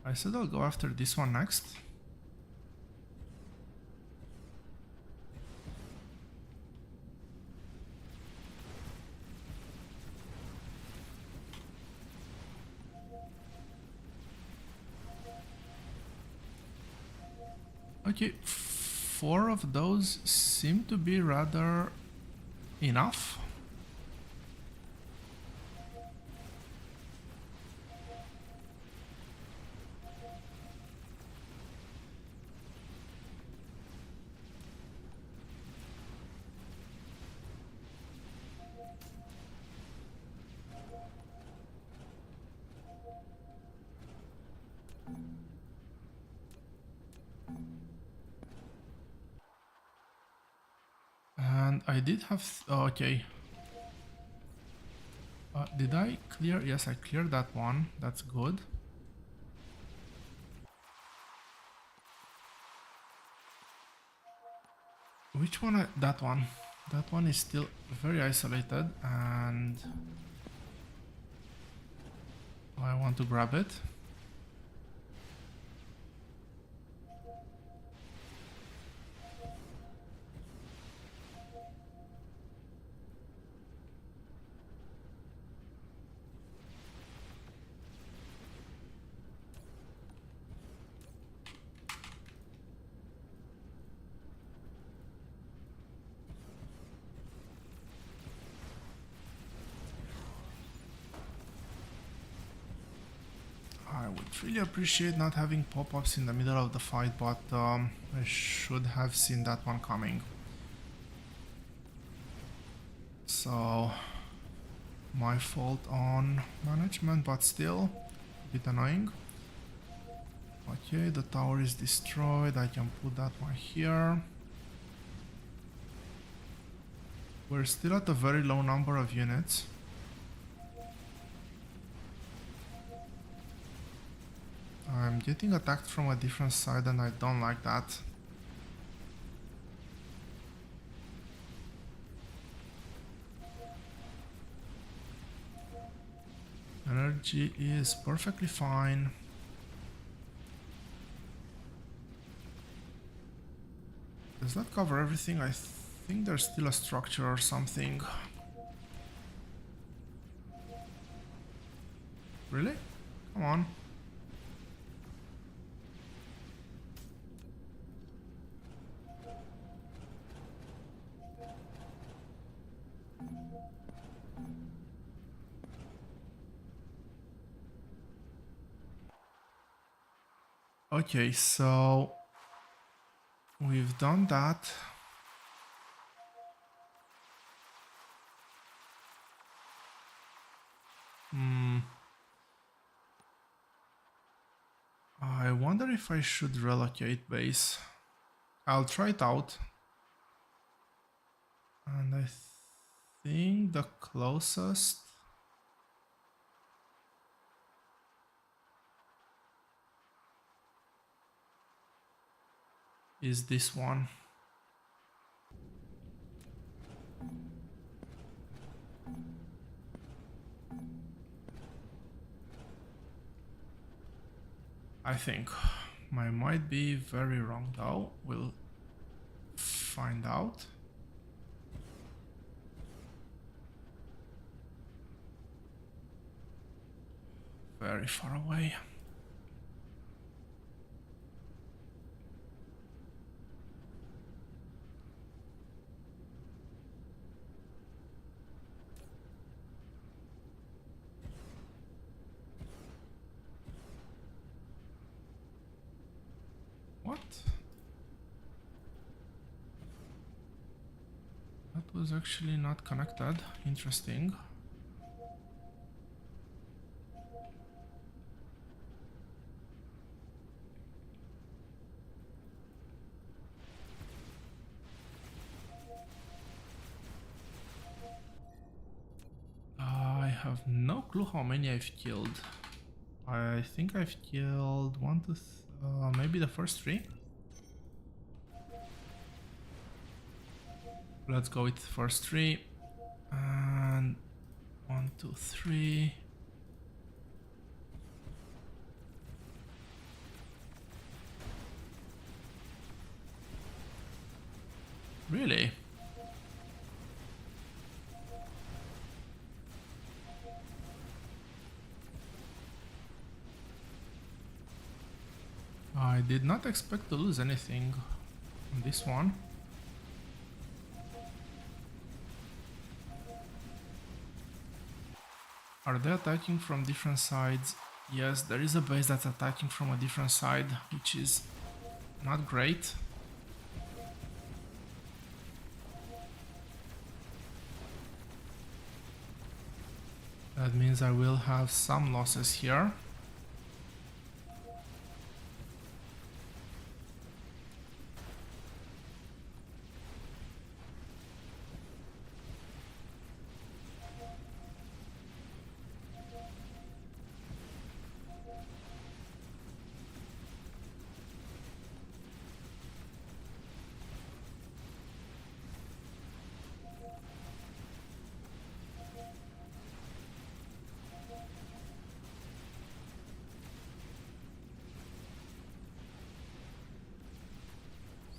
I said I'll go after this one next. Okay, 4 of those seem to be rather enough. And I did have... oh, okay. Did I clear? Yes, I cleared that one. That's good. Which one? That one. That one is still very isolated, and I want to grab it. I would really appreciate not having pop-ups in the middle of the fight, but I should have seen that one coming. So, my fault on management, but still a bit annoying. Okay, the tower is destroyed. I can put that one here. We're still at a very low number of units. I'm getting attacked from a different side and I don't like that. Energy is perfectly fine. Does that cover everything? I think there's still a structure or something. Really? Come on. Okay, so we've done that. I wonder if I should relocate base. I'll try it out. And I think the closest is this one. I think. I might be very wrong though. We'll find out. Very far away. What? That was actually not connected. Interesting. I have no clue how many I've killed. I think I've killed one, two, maybe the first three. Let's go with the first three. And 1, 2, 3. Really? I did not expect to lose anything on this one. Are they attacking from different sides? Yes, there is a base that's attacking from a different side, which is not great. That means I will have some losses here.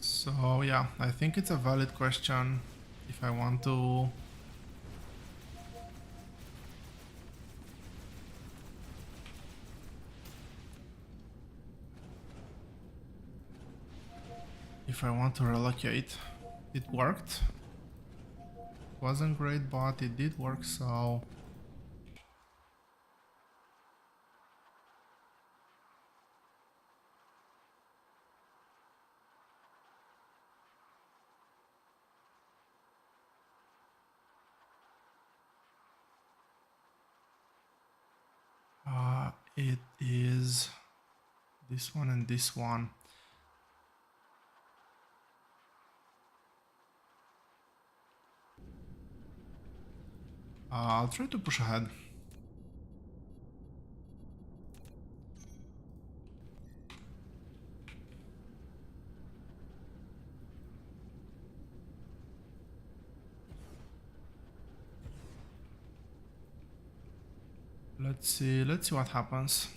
So yeah, I think it's a valid question if I want to relocate. It worked. Wasn't great, but it did work, so it is this one and this one. I'll try to push ahead. Let's see what happens.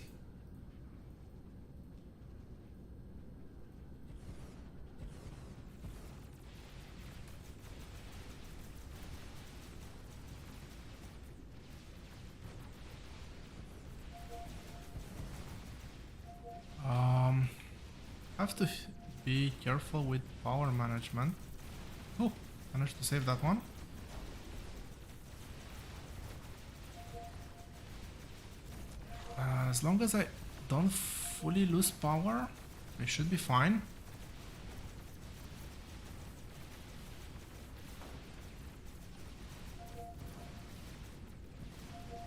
Have to be careful with power management. Oh, managed to save that one. As long as I don't fully lose power, I should be fine.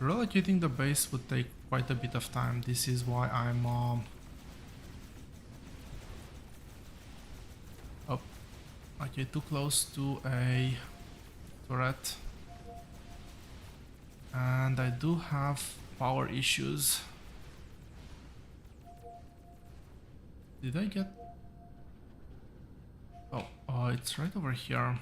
Relocating the base would take quite a bit of time. This is why I'm oh, okay, too close to a turret. And I do have power issues. Did I get... Oh, it's right over here.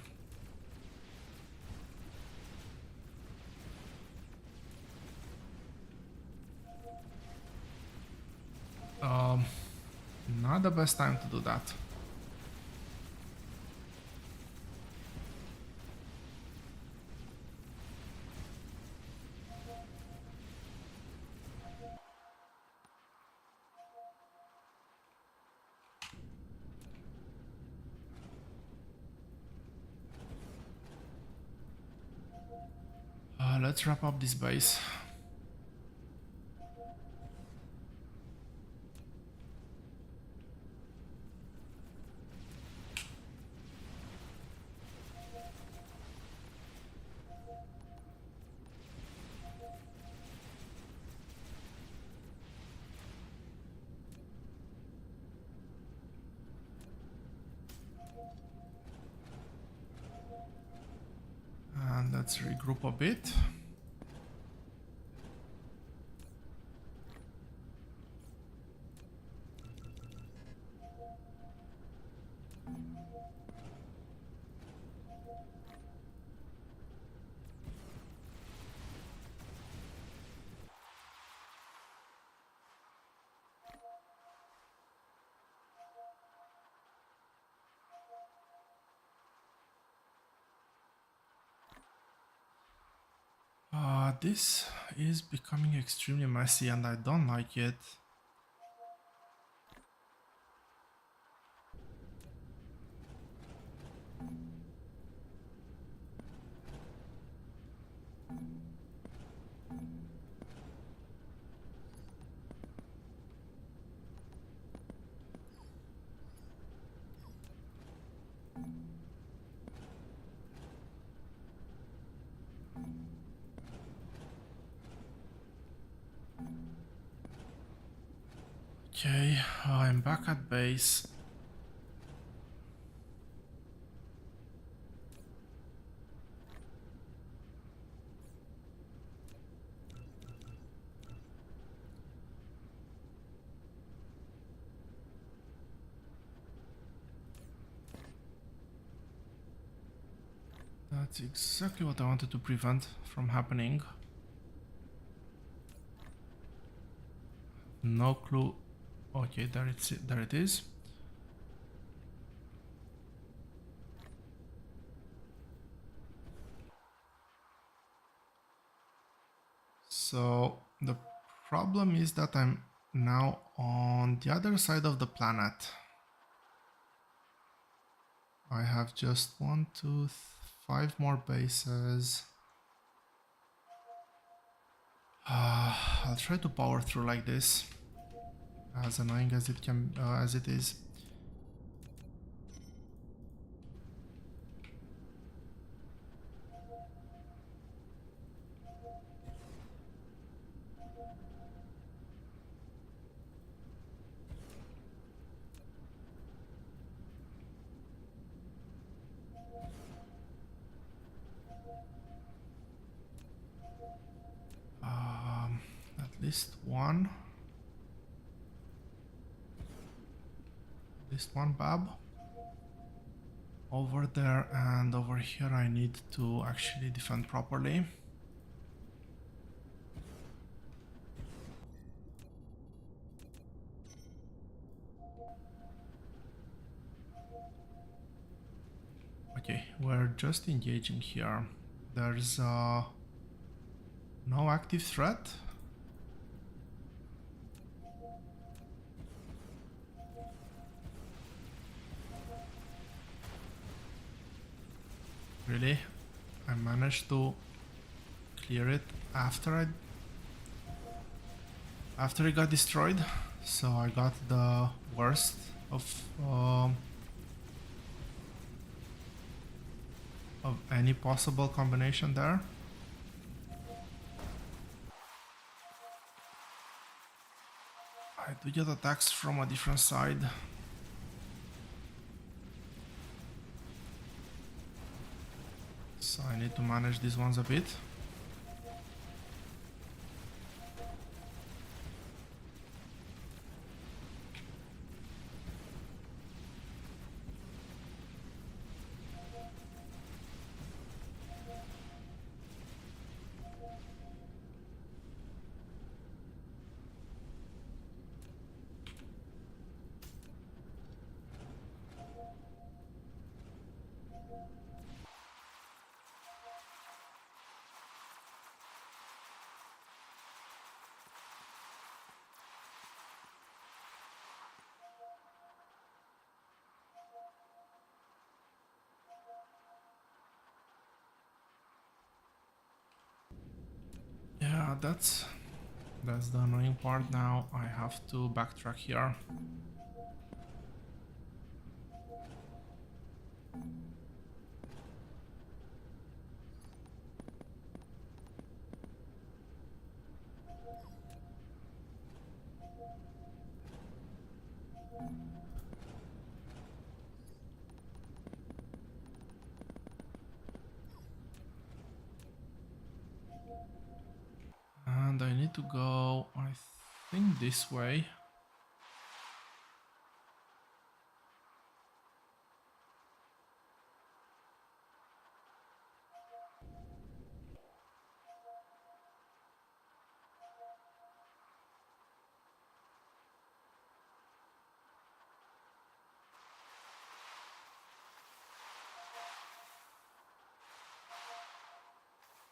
Not the best time to do that. Let's wrap up this base. And let's regroup a bit. This is becoming extremely messy and I don't like it. Okay, I'm back at base. That's exactly what I wanted to prevent from happening. No clue. Okay, there it is. So the problem is that I'm now on the other side of the planet. I have just 1, 2, 5 more bases. I'll try to power through like this, as annoying as it can, as it is. least one. At least one bab. Over there and over here I need to actually defend properly. Okay, we're just engaging here. There's no active threat. Really? I managed to clear it after it got destroyed. So I got the worst of any possible combination there. I do get attacks from a different side. So I need to manage these ones a bit. Yeah, that's the annoying part now. I have to backtrack here. And I need to go, I think, this way.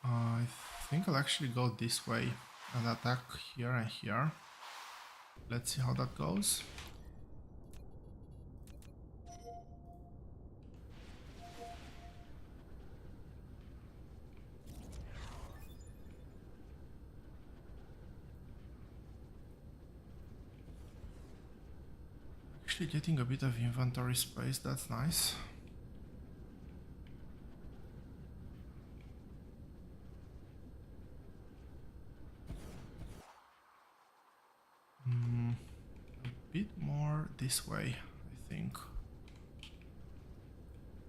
I think I'll actually go this way and attack here and here. Let's see how that goes. Actually getting a bit of inventory space, that's nice. A bit more this way, I think.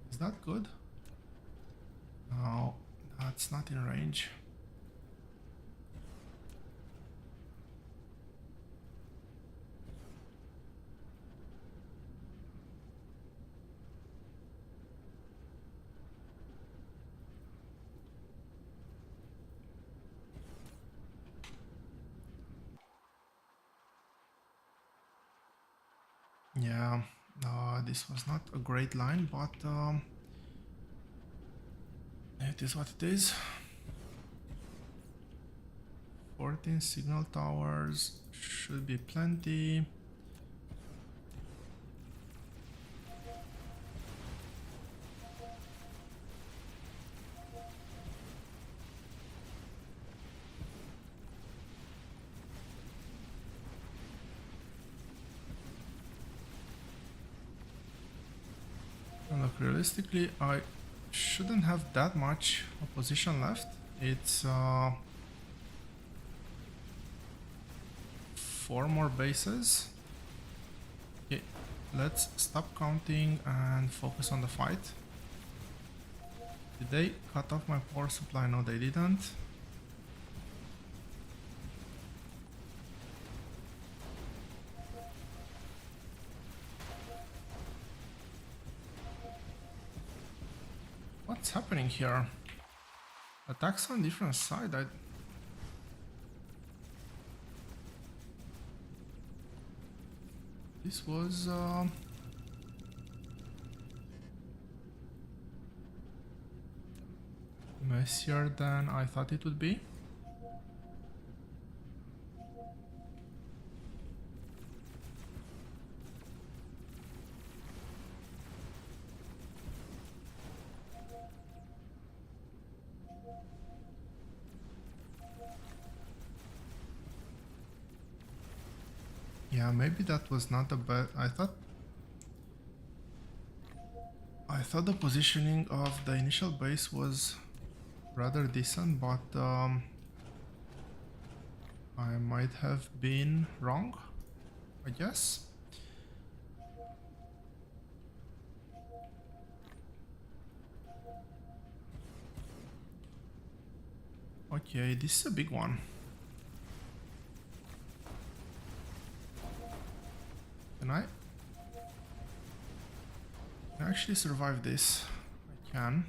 Is that good? No, that's not in range. Yeah, this was not a great line, but it is what it is. 14 signal towers should be plenty. Look, realistically, I shouldn't have that much opposition left. It's 4 more bases. Okay, let's stop counting and focus on the fight. Did they cut off my power supply? No, they didn't. What's happening here? Attacks on different side. This was messier than I thought it would be. Yeah, maybe that was not the best. I thought the positioning of the initial base was rather decent, but I might have been wrong, I guess. Okay, this is a big one. Can I actually survive this? I can.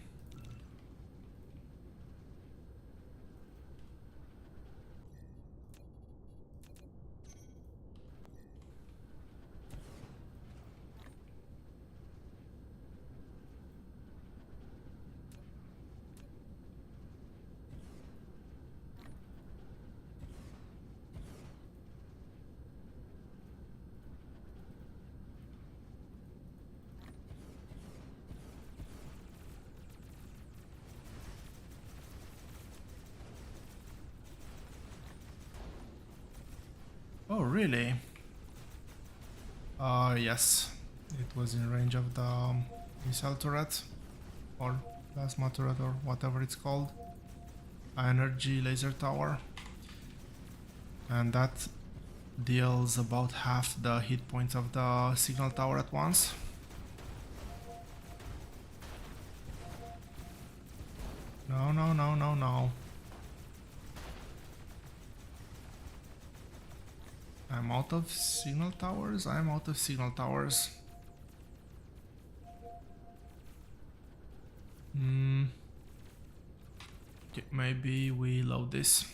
Oh, really? Yes. It was in range of the missile turret, or plasma turret, or whatever it's called. Energy laser tower. And that deals about half the hit points of the signal tower at once. No, no, no, no, no. I'm out of signal towers. I'm out of signal towers. Okay, maybe we load this.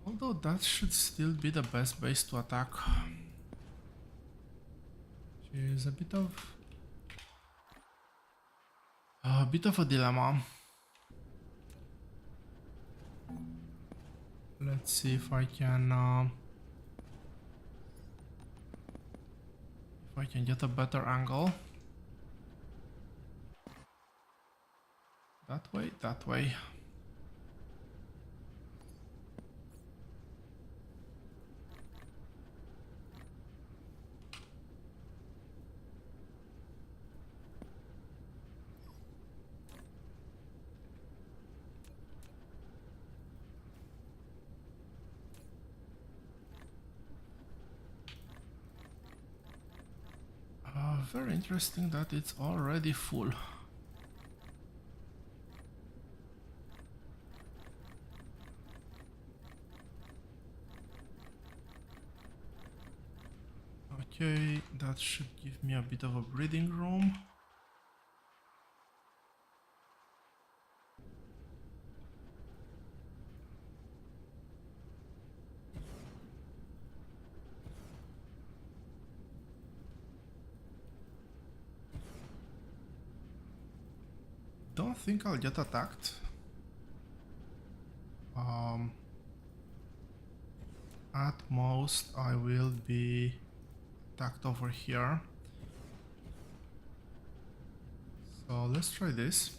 Although that should still be the best base to attack. Which is a bit of a dilemma. Let's see if I can get a better angle. That way, that way. Very interesting that it's already full. Okay, that should give me a bit of a breathing room. Don't think I'll get attacked. At most I will be attacked over here. So let's try this.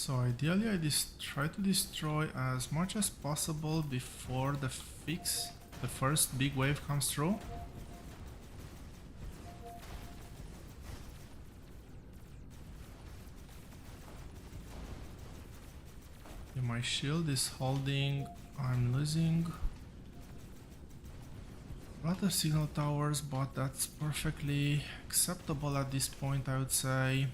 So ideally I try to destroy as much as possible before the first big wave comes through. Okay, my shield is holding, I'm losing a lot of signal towers, but that's perfectly acceptable at this point, I would say.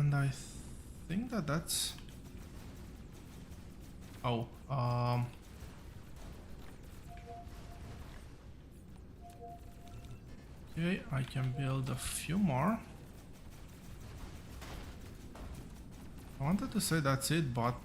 And I think that's... Oh, okay, I can build a few more. I wanted to say that's it, but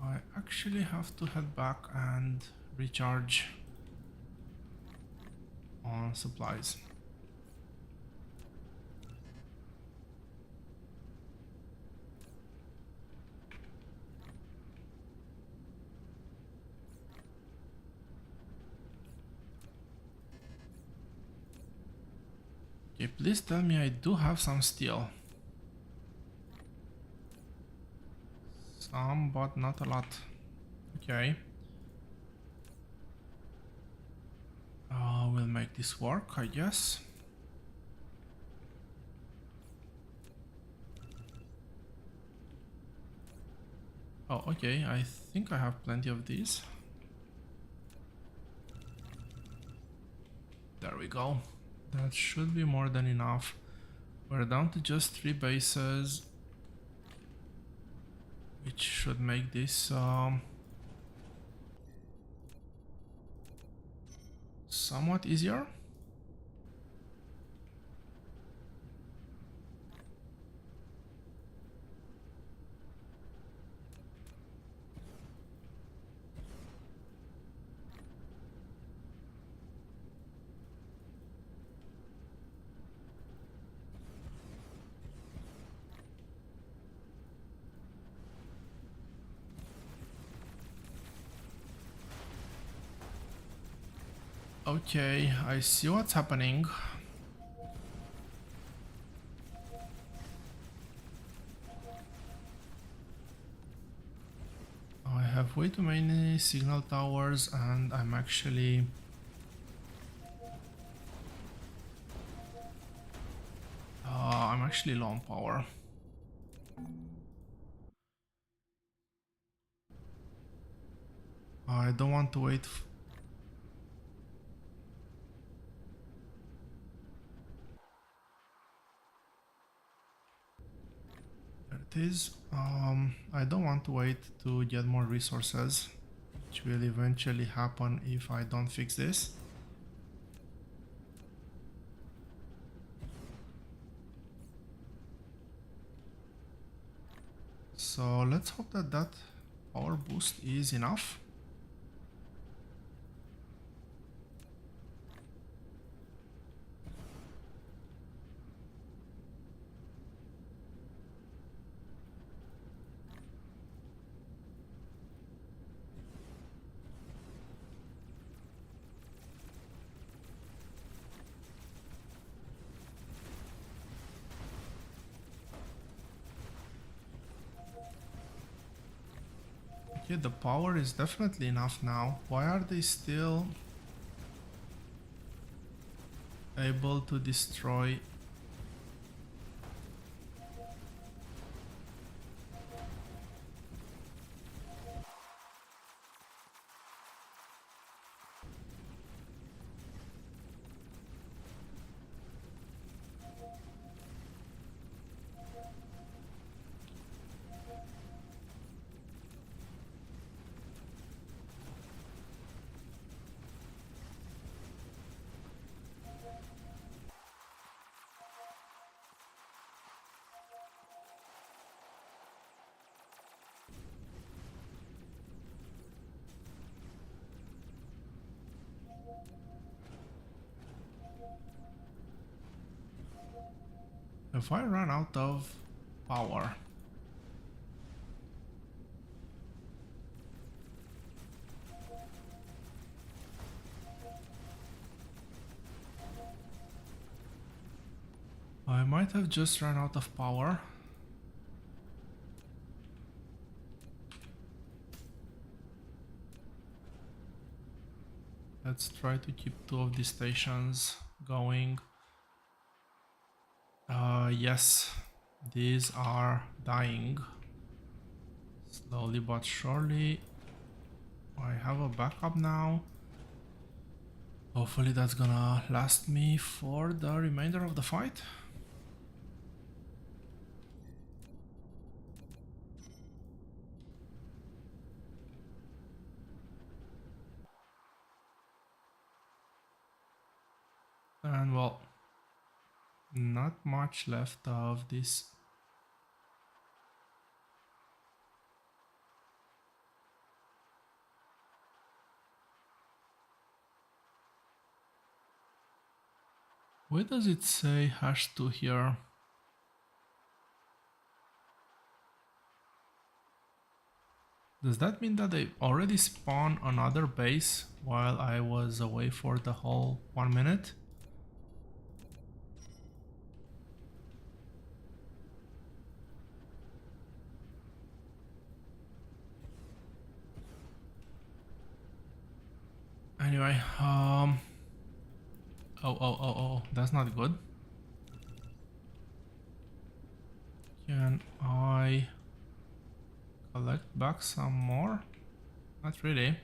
I actually have to head back and recharge on supplies. Okay, please tell me I do have some steel. Some, but not a lot. Okay. We'll make this work, I guess. Oh, okay, I think I have plenty of these. There we go. That should be more than enough. We're down to just 3 bases, which should make this somewhat easier. Okay, I see what's happening. I have way too many signal towers and I'm actually low on power. I don't want to wait. There it is. I don't want to wait to get more resources, which will eventually happen if I don't fix this. So let's hope that that power boost is enough. Okay, the power is definitely enough now. Why are they still able to destroy? If I run out of power, I might have just run out of power. Let's try to keep two of these stations going. Yes, these are dying. Slowly but surely. I have a backup now. Hopefully that's gonna last me for the remainder of the fight. And well, not much left of this. Why does it say #2 here? Does that mean that they already spawned another base while I was away for the whole 1 minute? Anyway, oh, that's not good. Can I collect back some more? Not really.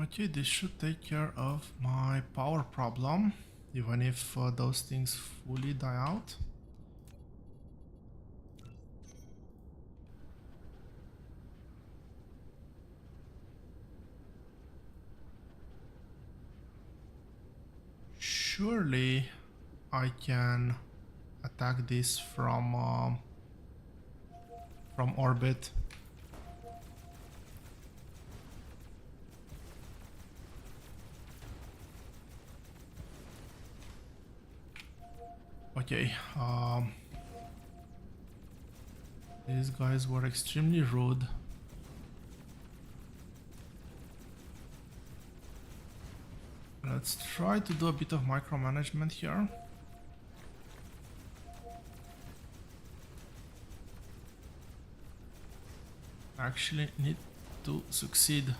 Okay, this should take care of my power problem, even if those things fully die out. Surely I can attack this from orbit. Okay, these guys were extremely rude. Let's try to do a bit of micromanagement here. Actually need to succeed.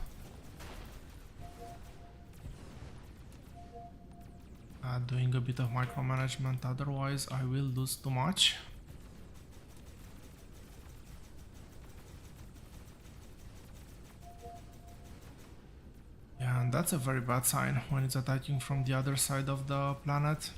Doing a bit of micromanagement, otherwise I will lose too much. Yeah, and that's a very bad sign when it's attacking from the other side of the planet.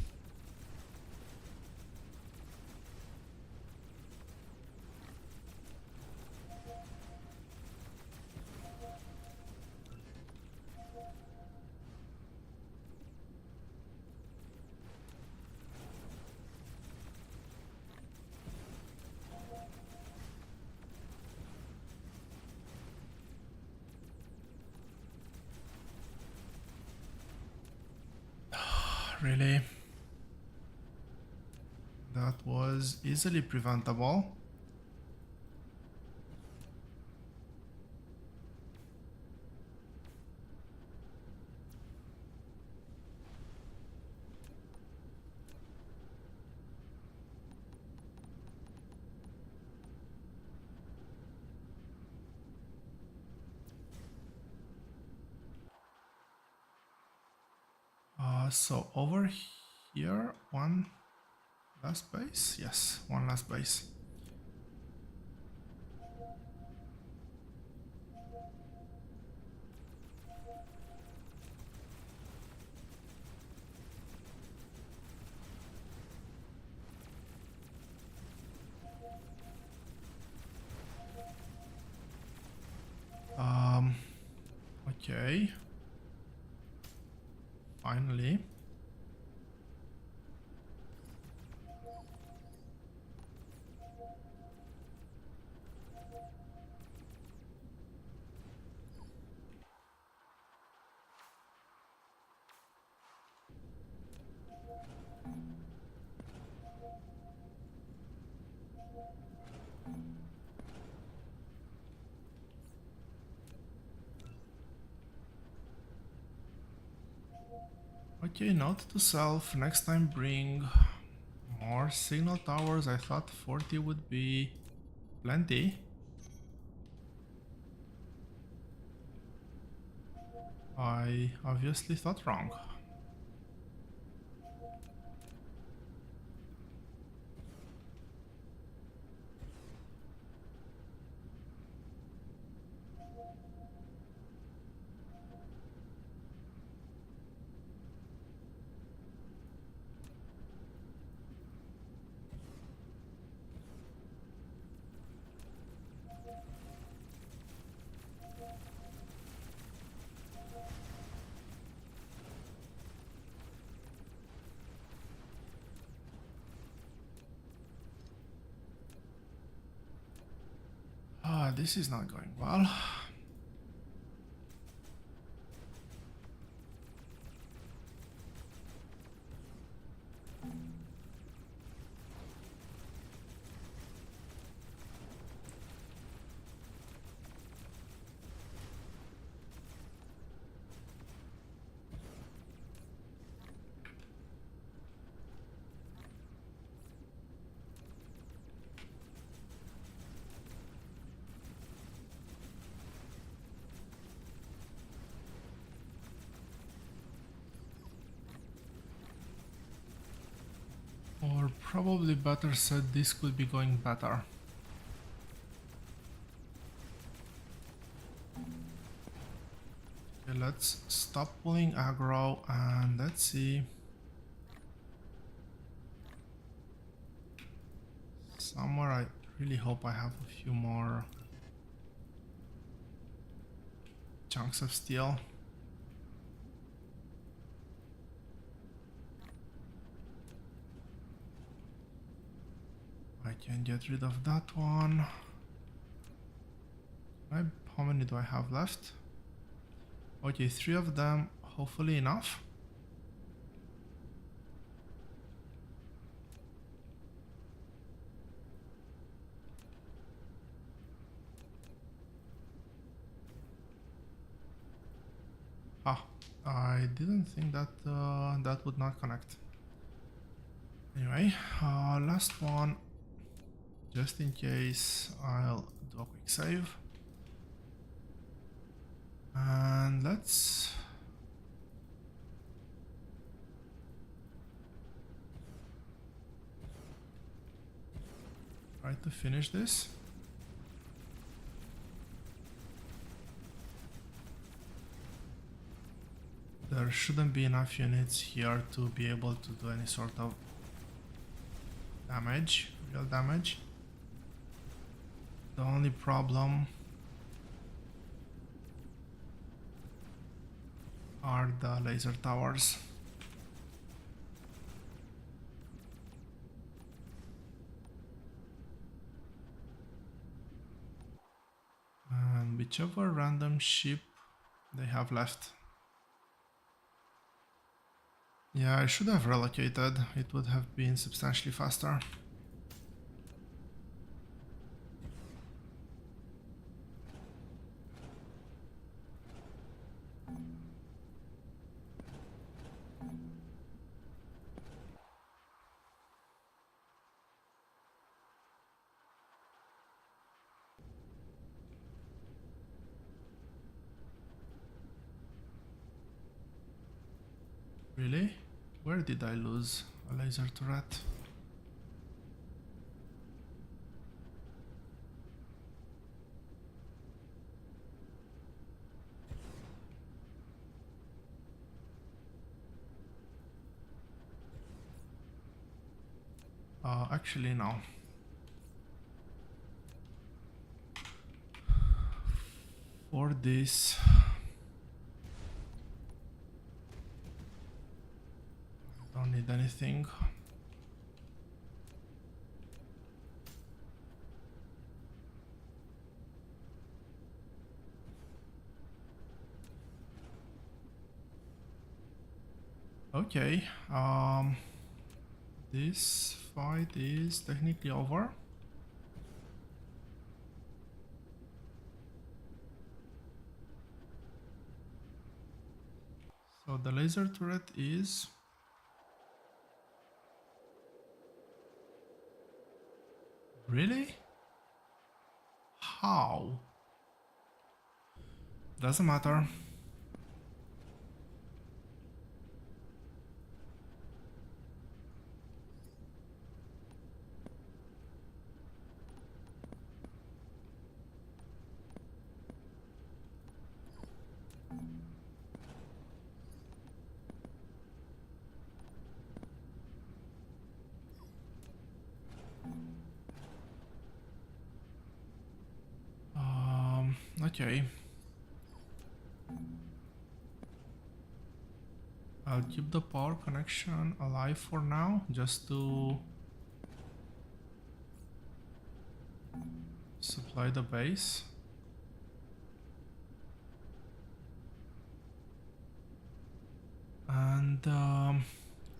Really? That was easily preventable. So over here, one last base? Yes, one last base. Okay. Finally. Okay, note to self, next time bring more signal towers. I thought 40 would be plenty. I obviously thought wrong. This is not going well. Or probably better said, this could be going better. Okay, let's stop pulling aggro and let's see. Somewhere I really hope I have a few more chunks of steel. I can get rid of that one. How many do I have left? Okay, 3 of them, hopefully enough. Ah, I didn't think that that would not connect. Anyway, last one, just in case, I'll do a quick save. And let's try to finish this. There shouldn't be enough units here to be able to do any sort of damage, real damage. The only problem are the laser towers. And whichever random ship they have left. Yeah, I should have relocated. It would have been substantially faster. Really? Where did I lose a laser turret? Actually, no. For this, anything. Okay, this fight is technically over. So the laser turret is... Really? How? Doesn't matter. Okay. I'll keep the power connection alive for now, just to supply the base. And,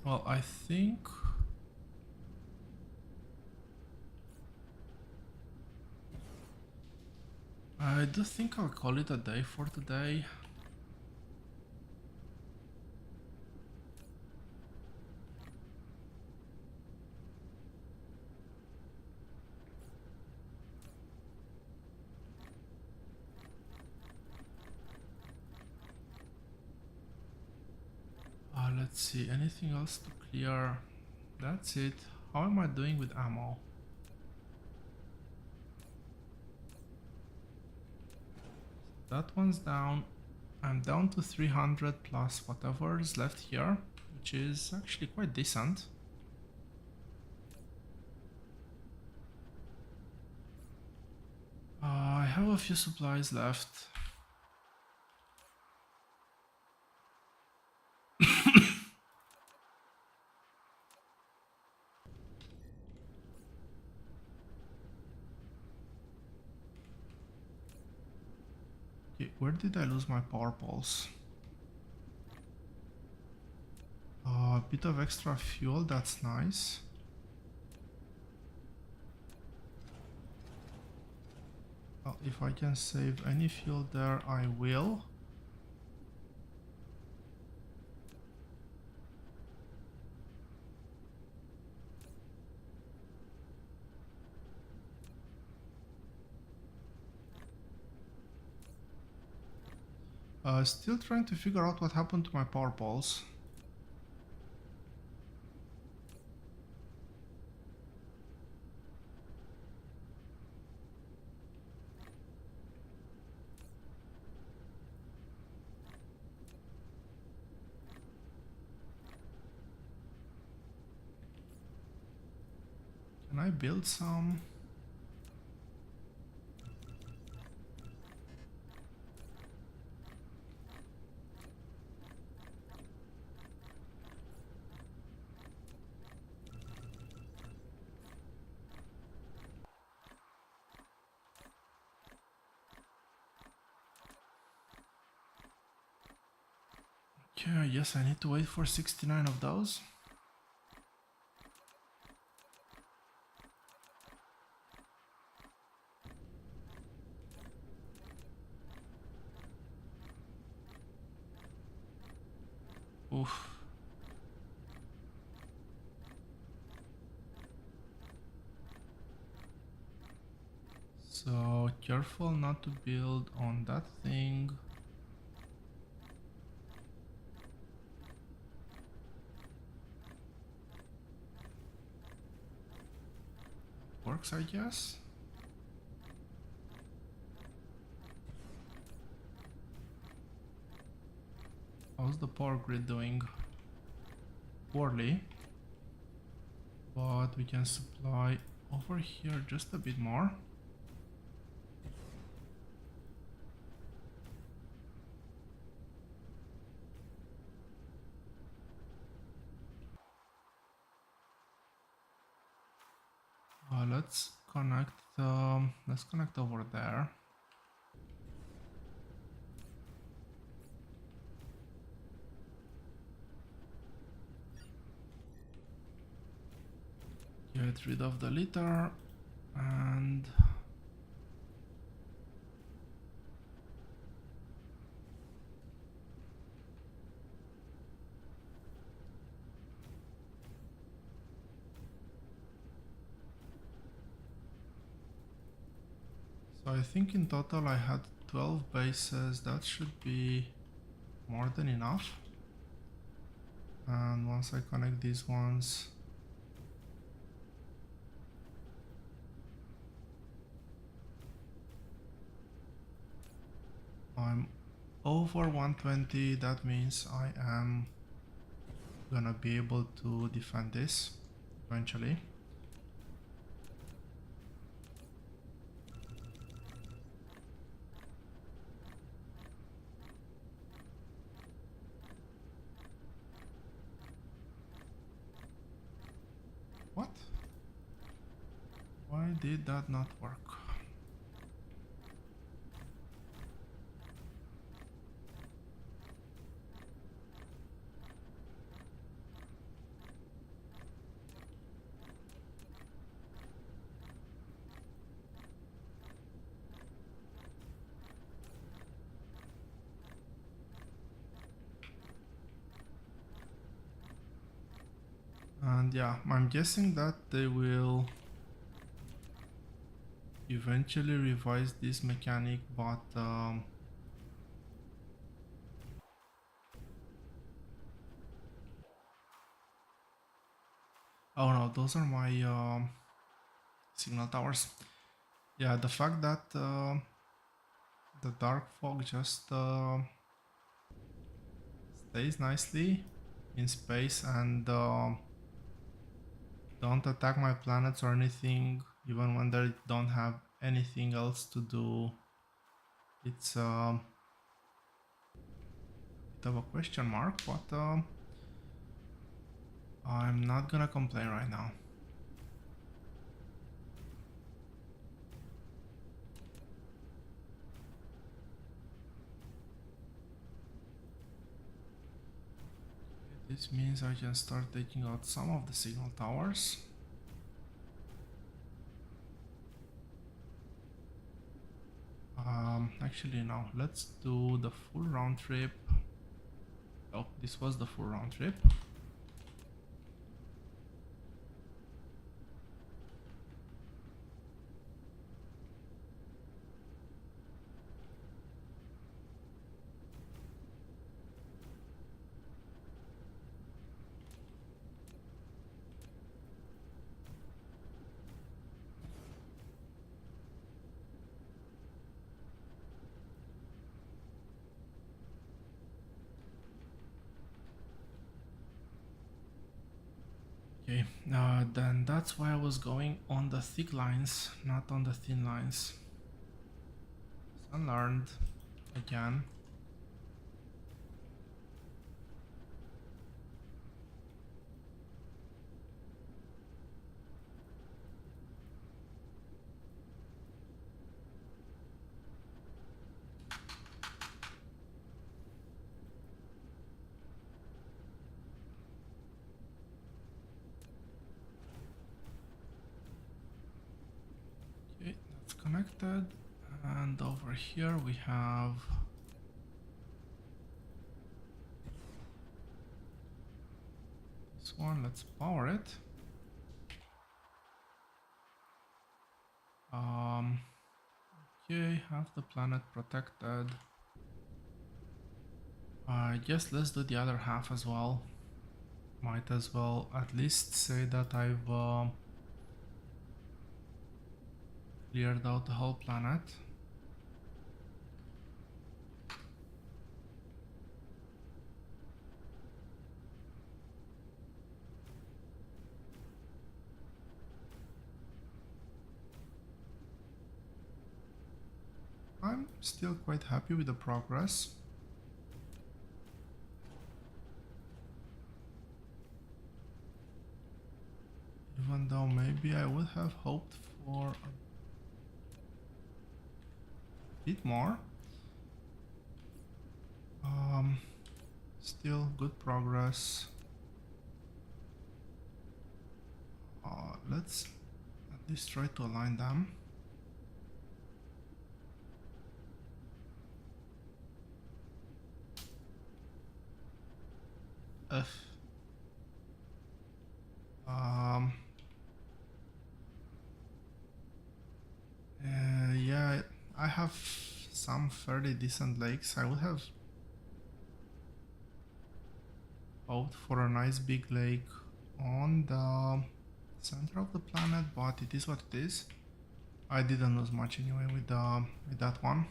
well, I think... I do think I'll call it a day for today. Let's see, anything else to clear? That's it. How am I doing with ammo? That one's down. I'm down to 300 plus whatever is left here, which is actually quite decent. I have a few supplies left. Okay, where did I lose my power pulse? A bit of extra fuel, that's nice. Well, if I can save any fuel there, I will. Still trying to figure out what happened to my power pulse. Can I build some? Okay, yes, I need to wait for 69 of those. Oof. So careful not to build on that thing. Works, I guess. How's the power grid doing? Poorly. But we can supply over here just a bit more. let's connect over there. Get rid of the litter and so I think in total I had 12 bases. That should be more than enough. And once I connect these ones, I'm over 120. That means I am gonna be able to defend this eventually. What? Why did that not work? And yeah, I'm guessing that they will eventually revise this mechanic, but oh no, those are my signal towers. Yeah, the fact that the dark fog just stays nicely in space and don't attack my planets or anything, even when they don't have anything else to do. It's a bit of a question mark, but I'm not gonna complain right now. This means I can start taking out some of the signal towers. Actually, no, let's do the full round trip. Oh, this was the full round trip. Okay, then that's why I was going on the thick lines, not on the thin lines. Unlearned again. Okay, that's connected. And over here we have this one. Let's power it. Okay, have the planet protected. I guess let's do the other half as well. Might as well at least say that I've cleared out the whole planet. I'm still quite happy with the progress. Even though maybe I would have hoped for a bit more. Still good progress. Let's at least try to align them. F. Yeah, I have some fairly decent lakes. I would have hoped for a nice big lake on the center of the planet, but it is what it is. I didn't lose much anyway with that one.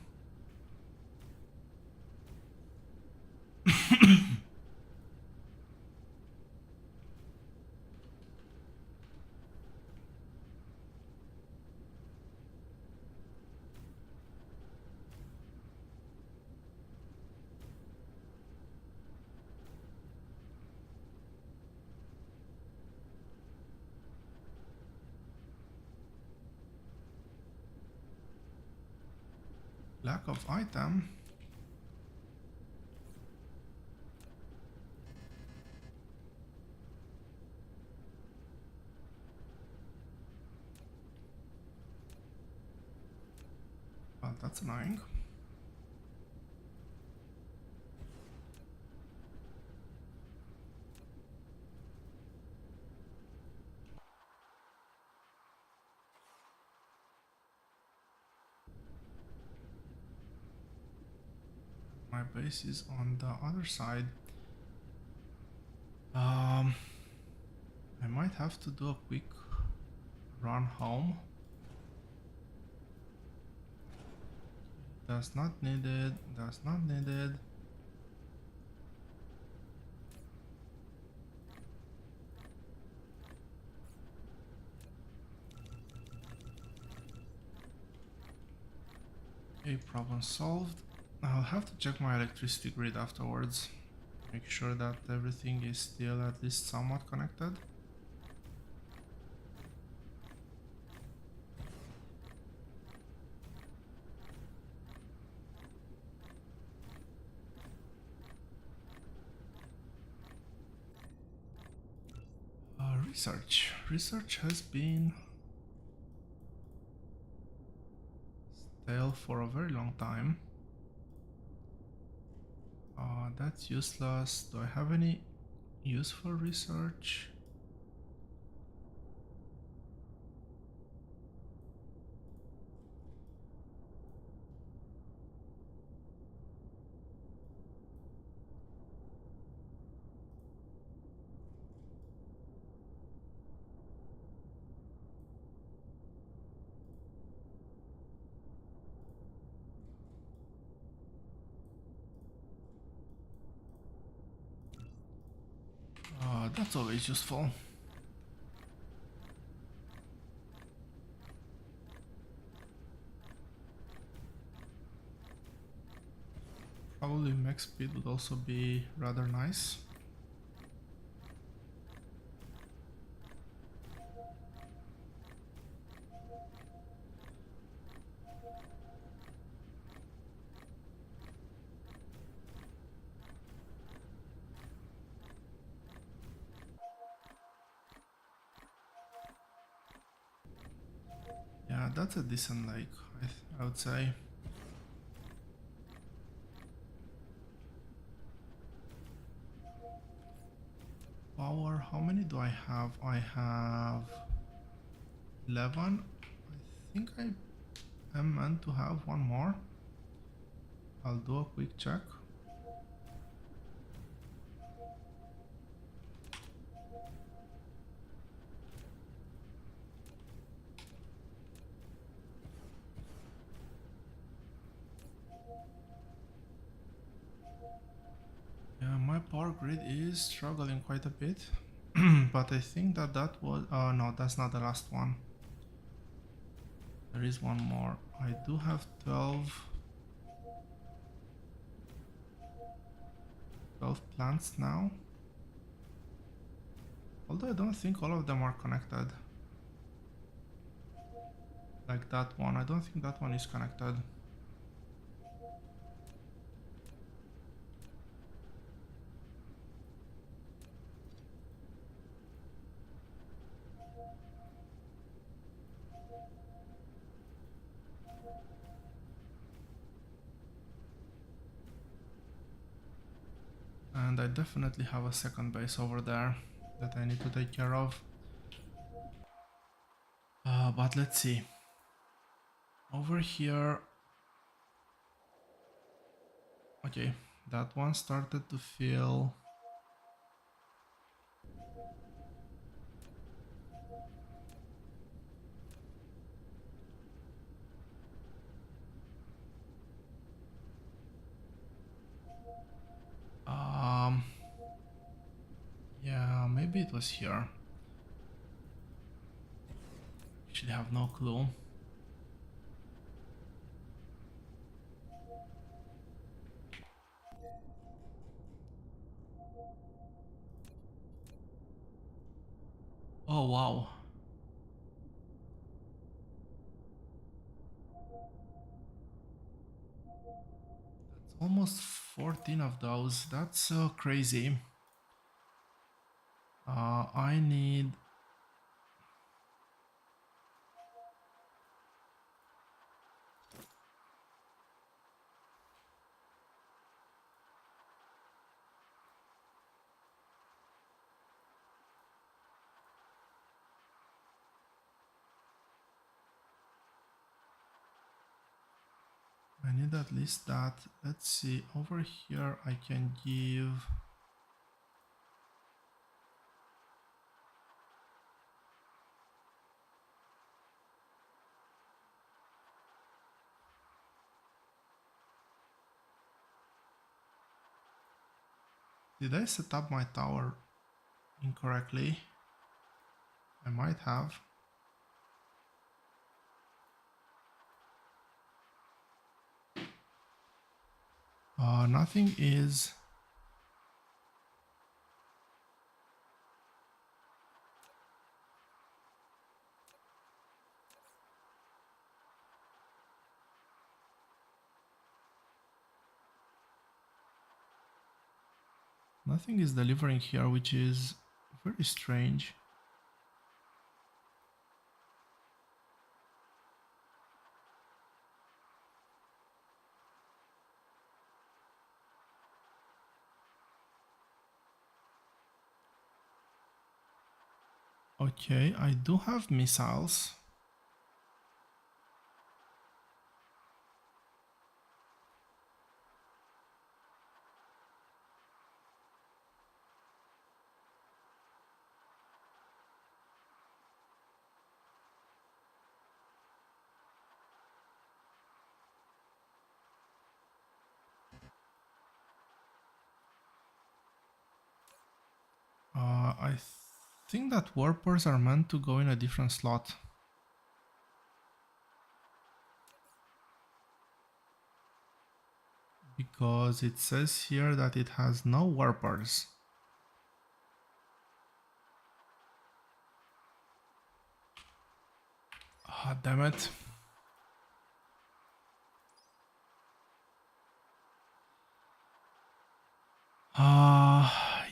Lack of item. Well, that's annoying. My base is on the other side. I might have to do a quick run home. That's not needed. That's not needed. Okay, problem solved. I'll have to check my electricity grid afterwards. Make sure that everything is still at least somewhat connected. Research. Research has been stale for a very long time. That's useless. Do I have any useful research? That's always useful. Probably max speed would also be rather nice. Yeah, that's a decent lake, I would say. Power, how many do I have? I have 11. I think I am meant to have one more. I'll do a quick check. Yeah, my power grid is struggling quite a bit. But I think that was... no, that's not the last one. There is one more. I do have 12 plants now. Although I don't think all of them are connected. Like that one, I don't think that one is connected. And I definitely have a second base over there that I need to take care of. But let's see. Over here... Okay, that one started to feel... yeah, maybe it was here. Actually have no clue. Oh wow. That's almost 14 of those. That's crazy. I need... I need at least that. Let's see, over here I can give... Did I set up my tower incorrectly? I might have. Nothing is... Nothing is delivering here, which is very strange. Okay, I do have missiles. I think that warpers are meant to go in a different slot. Because it says here that it has no warpers. Ah, damn it.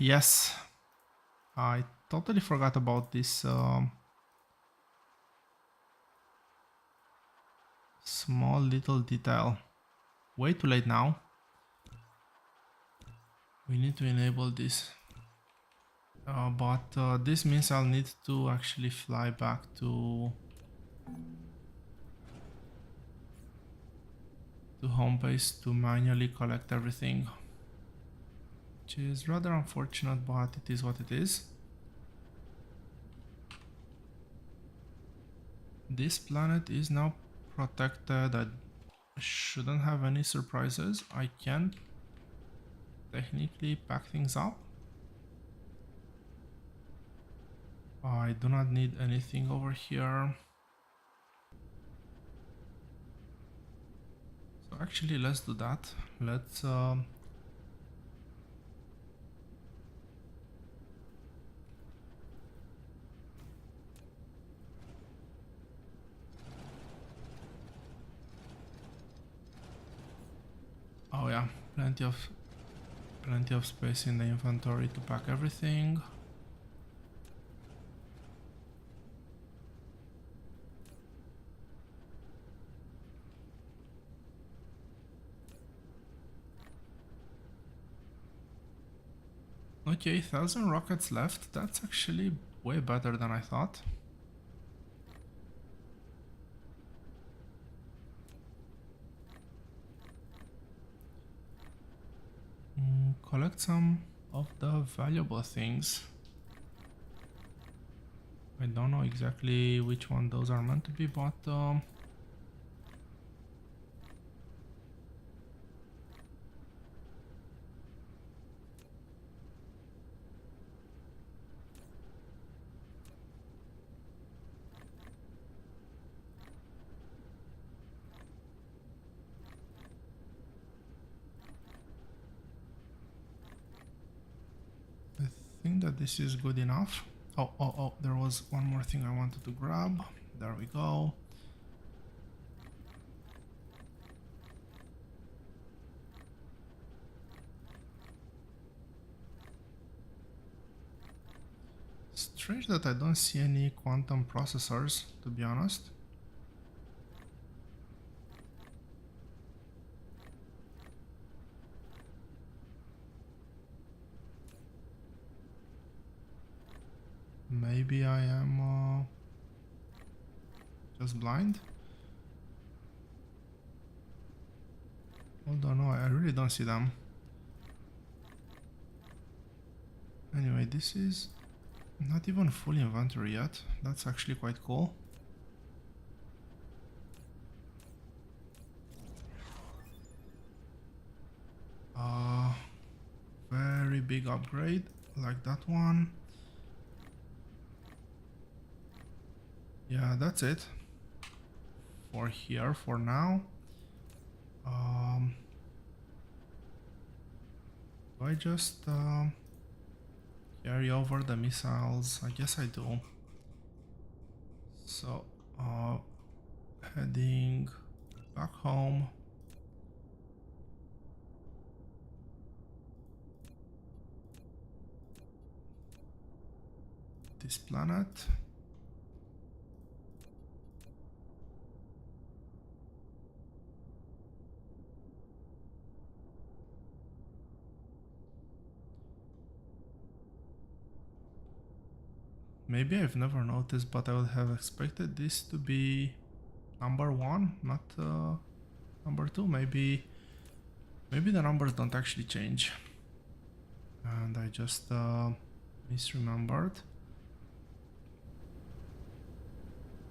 Yes. I totally forgot about this small little detail. Way too late now. We need to enable this. But this means I'll need to actually fly back to home base to manually collect everything. Which is rather unfortunate, but it is what it is. This planet is now protected. I shouldn't have any surprises. I can technically pack things up. I do not need anything over here. So actually let's do that. Let's plenty of space in the inventory to pack everything. Okay, 1,000 rockets left. That's actually way better than I thought. Collect some of the valuable things. I don't know exactly which one those are meant to be, but I think that this is good enough. Oh, there was one more thing I wanted to grab. There we go. Strange that I don't see any quantum processors, to be honest. Maybe I am just blind? Hold on, no, I really don't see them. Anyway, this is not even full inventory yet. That's actually quite cool. Very big upgrade, like that one. Yeah, that's it for here for now. Do I just carry over the missiles? I guess I do. So, heading back home. This planet. Maybe I've never noticed, but I would have expected this to be number one, not number two. Maybe the numbers don't actually change, and I just misremembered.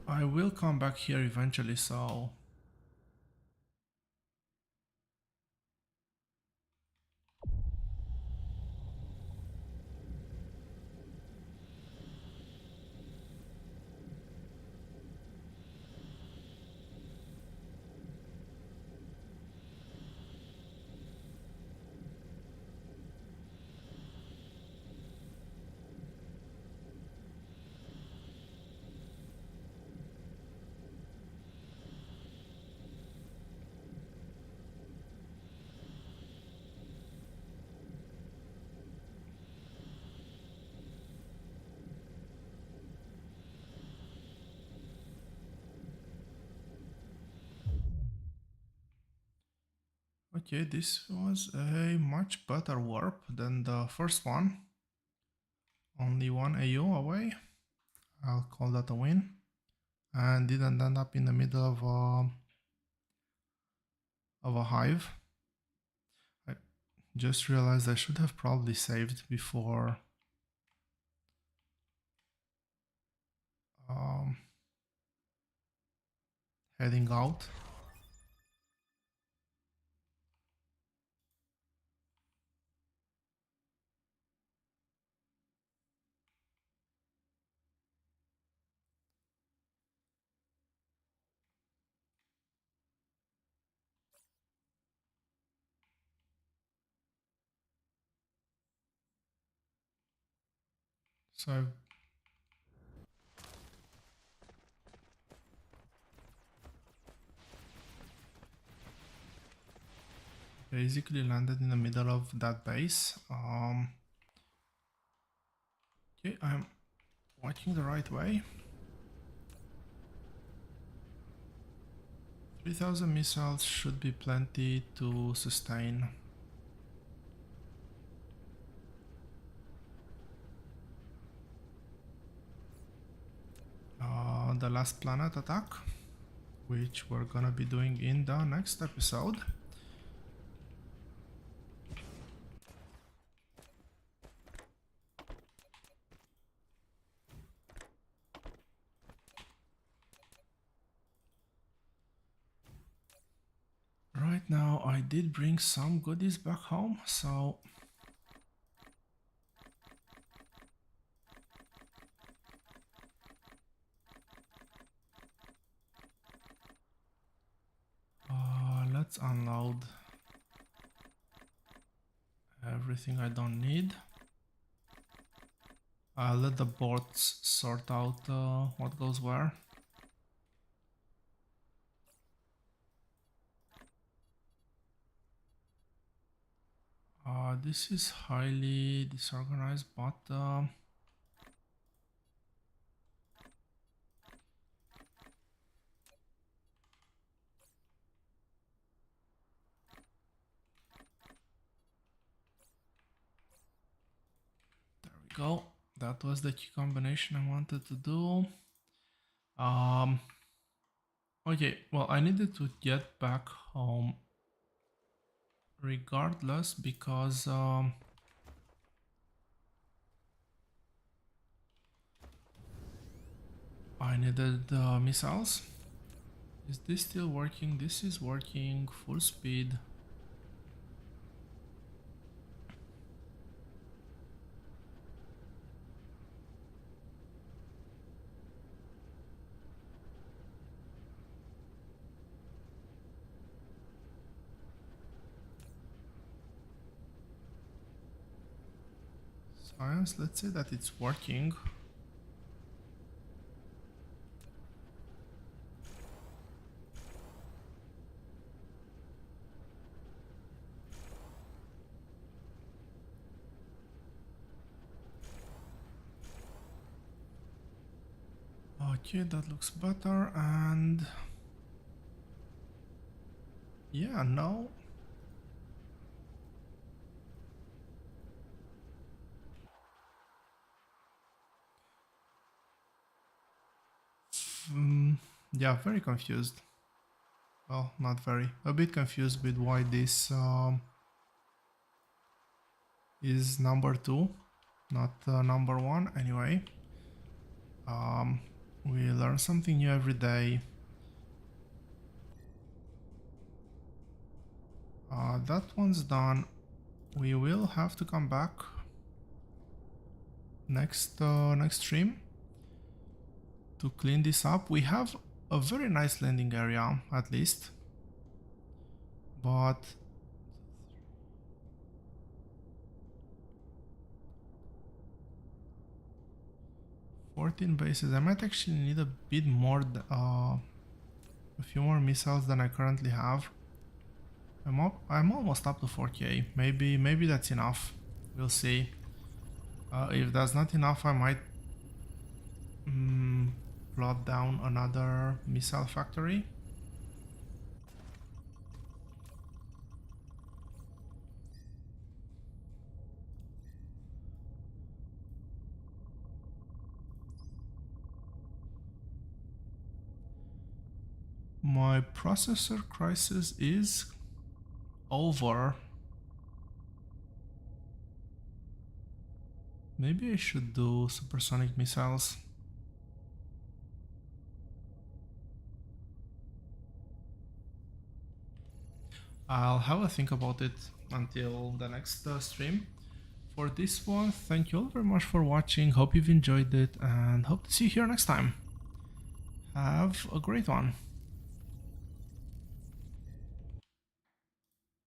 I will come back here eventually, so okay, this was a much better warp than the first one. Only one AU away. I'll call that a win. And didn't end up in the middle of a hive. I just realized I should have probably saved before heading out. So basically landed in the middle of that base. Okay, I'm watching the right way. 3,000 missiles should be plenty to sustain. The last planet attack, which we're gonna be doing in the next episode. Right now I did bring some goodies back home, so let's unload everything I don't need. I'll let the bots sort out what goes where. This is highly disorganized, but there we go. That was the key combination I wanted to do. Okay, well, I needed to get back home regardless because I needed missiles. Is this still working? This is working full speed. Science, let's say that it's working. Okay, that looks better, and yeah, now yeah, very confused. Well, not very, a bit confused with why this is number 2, not number 1. Anyway, we learn something new every day. That one's done. We will have to come back next stream to clean this up. We have a very nice landing area, at least, but 14 bases. I might actually need a bit more, a few more missiles than I currently have. I'm almost up to 4K. Maybe that's enough. We'll see. If that's not enough, I might plot down another missile factory. My processor crisis is over. Maybe I should do supersonic missiles. I'll have a think about it until the next stream. For this one, thank you all very much for watching. Hope you've enjoyed it and hope to see you here next time. Have a great one.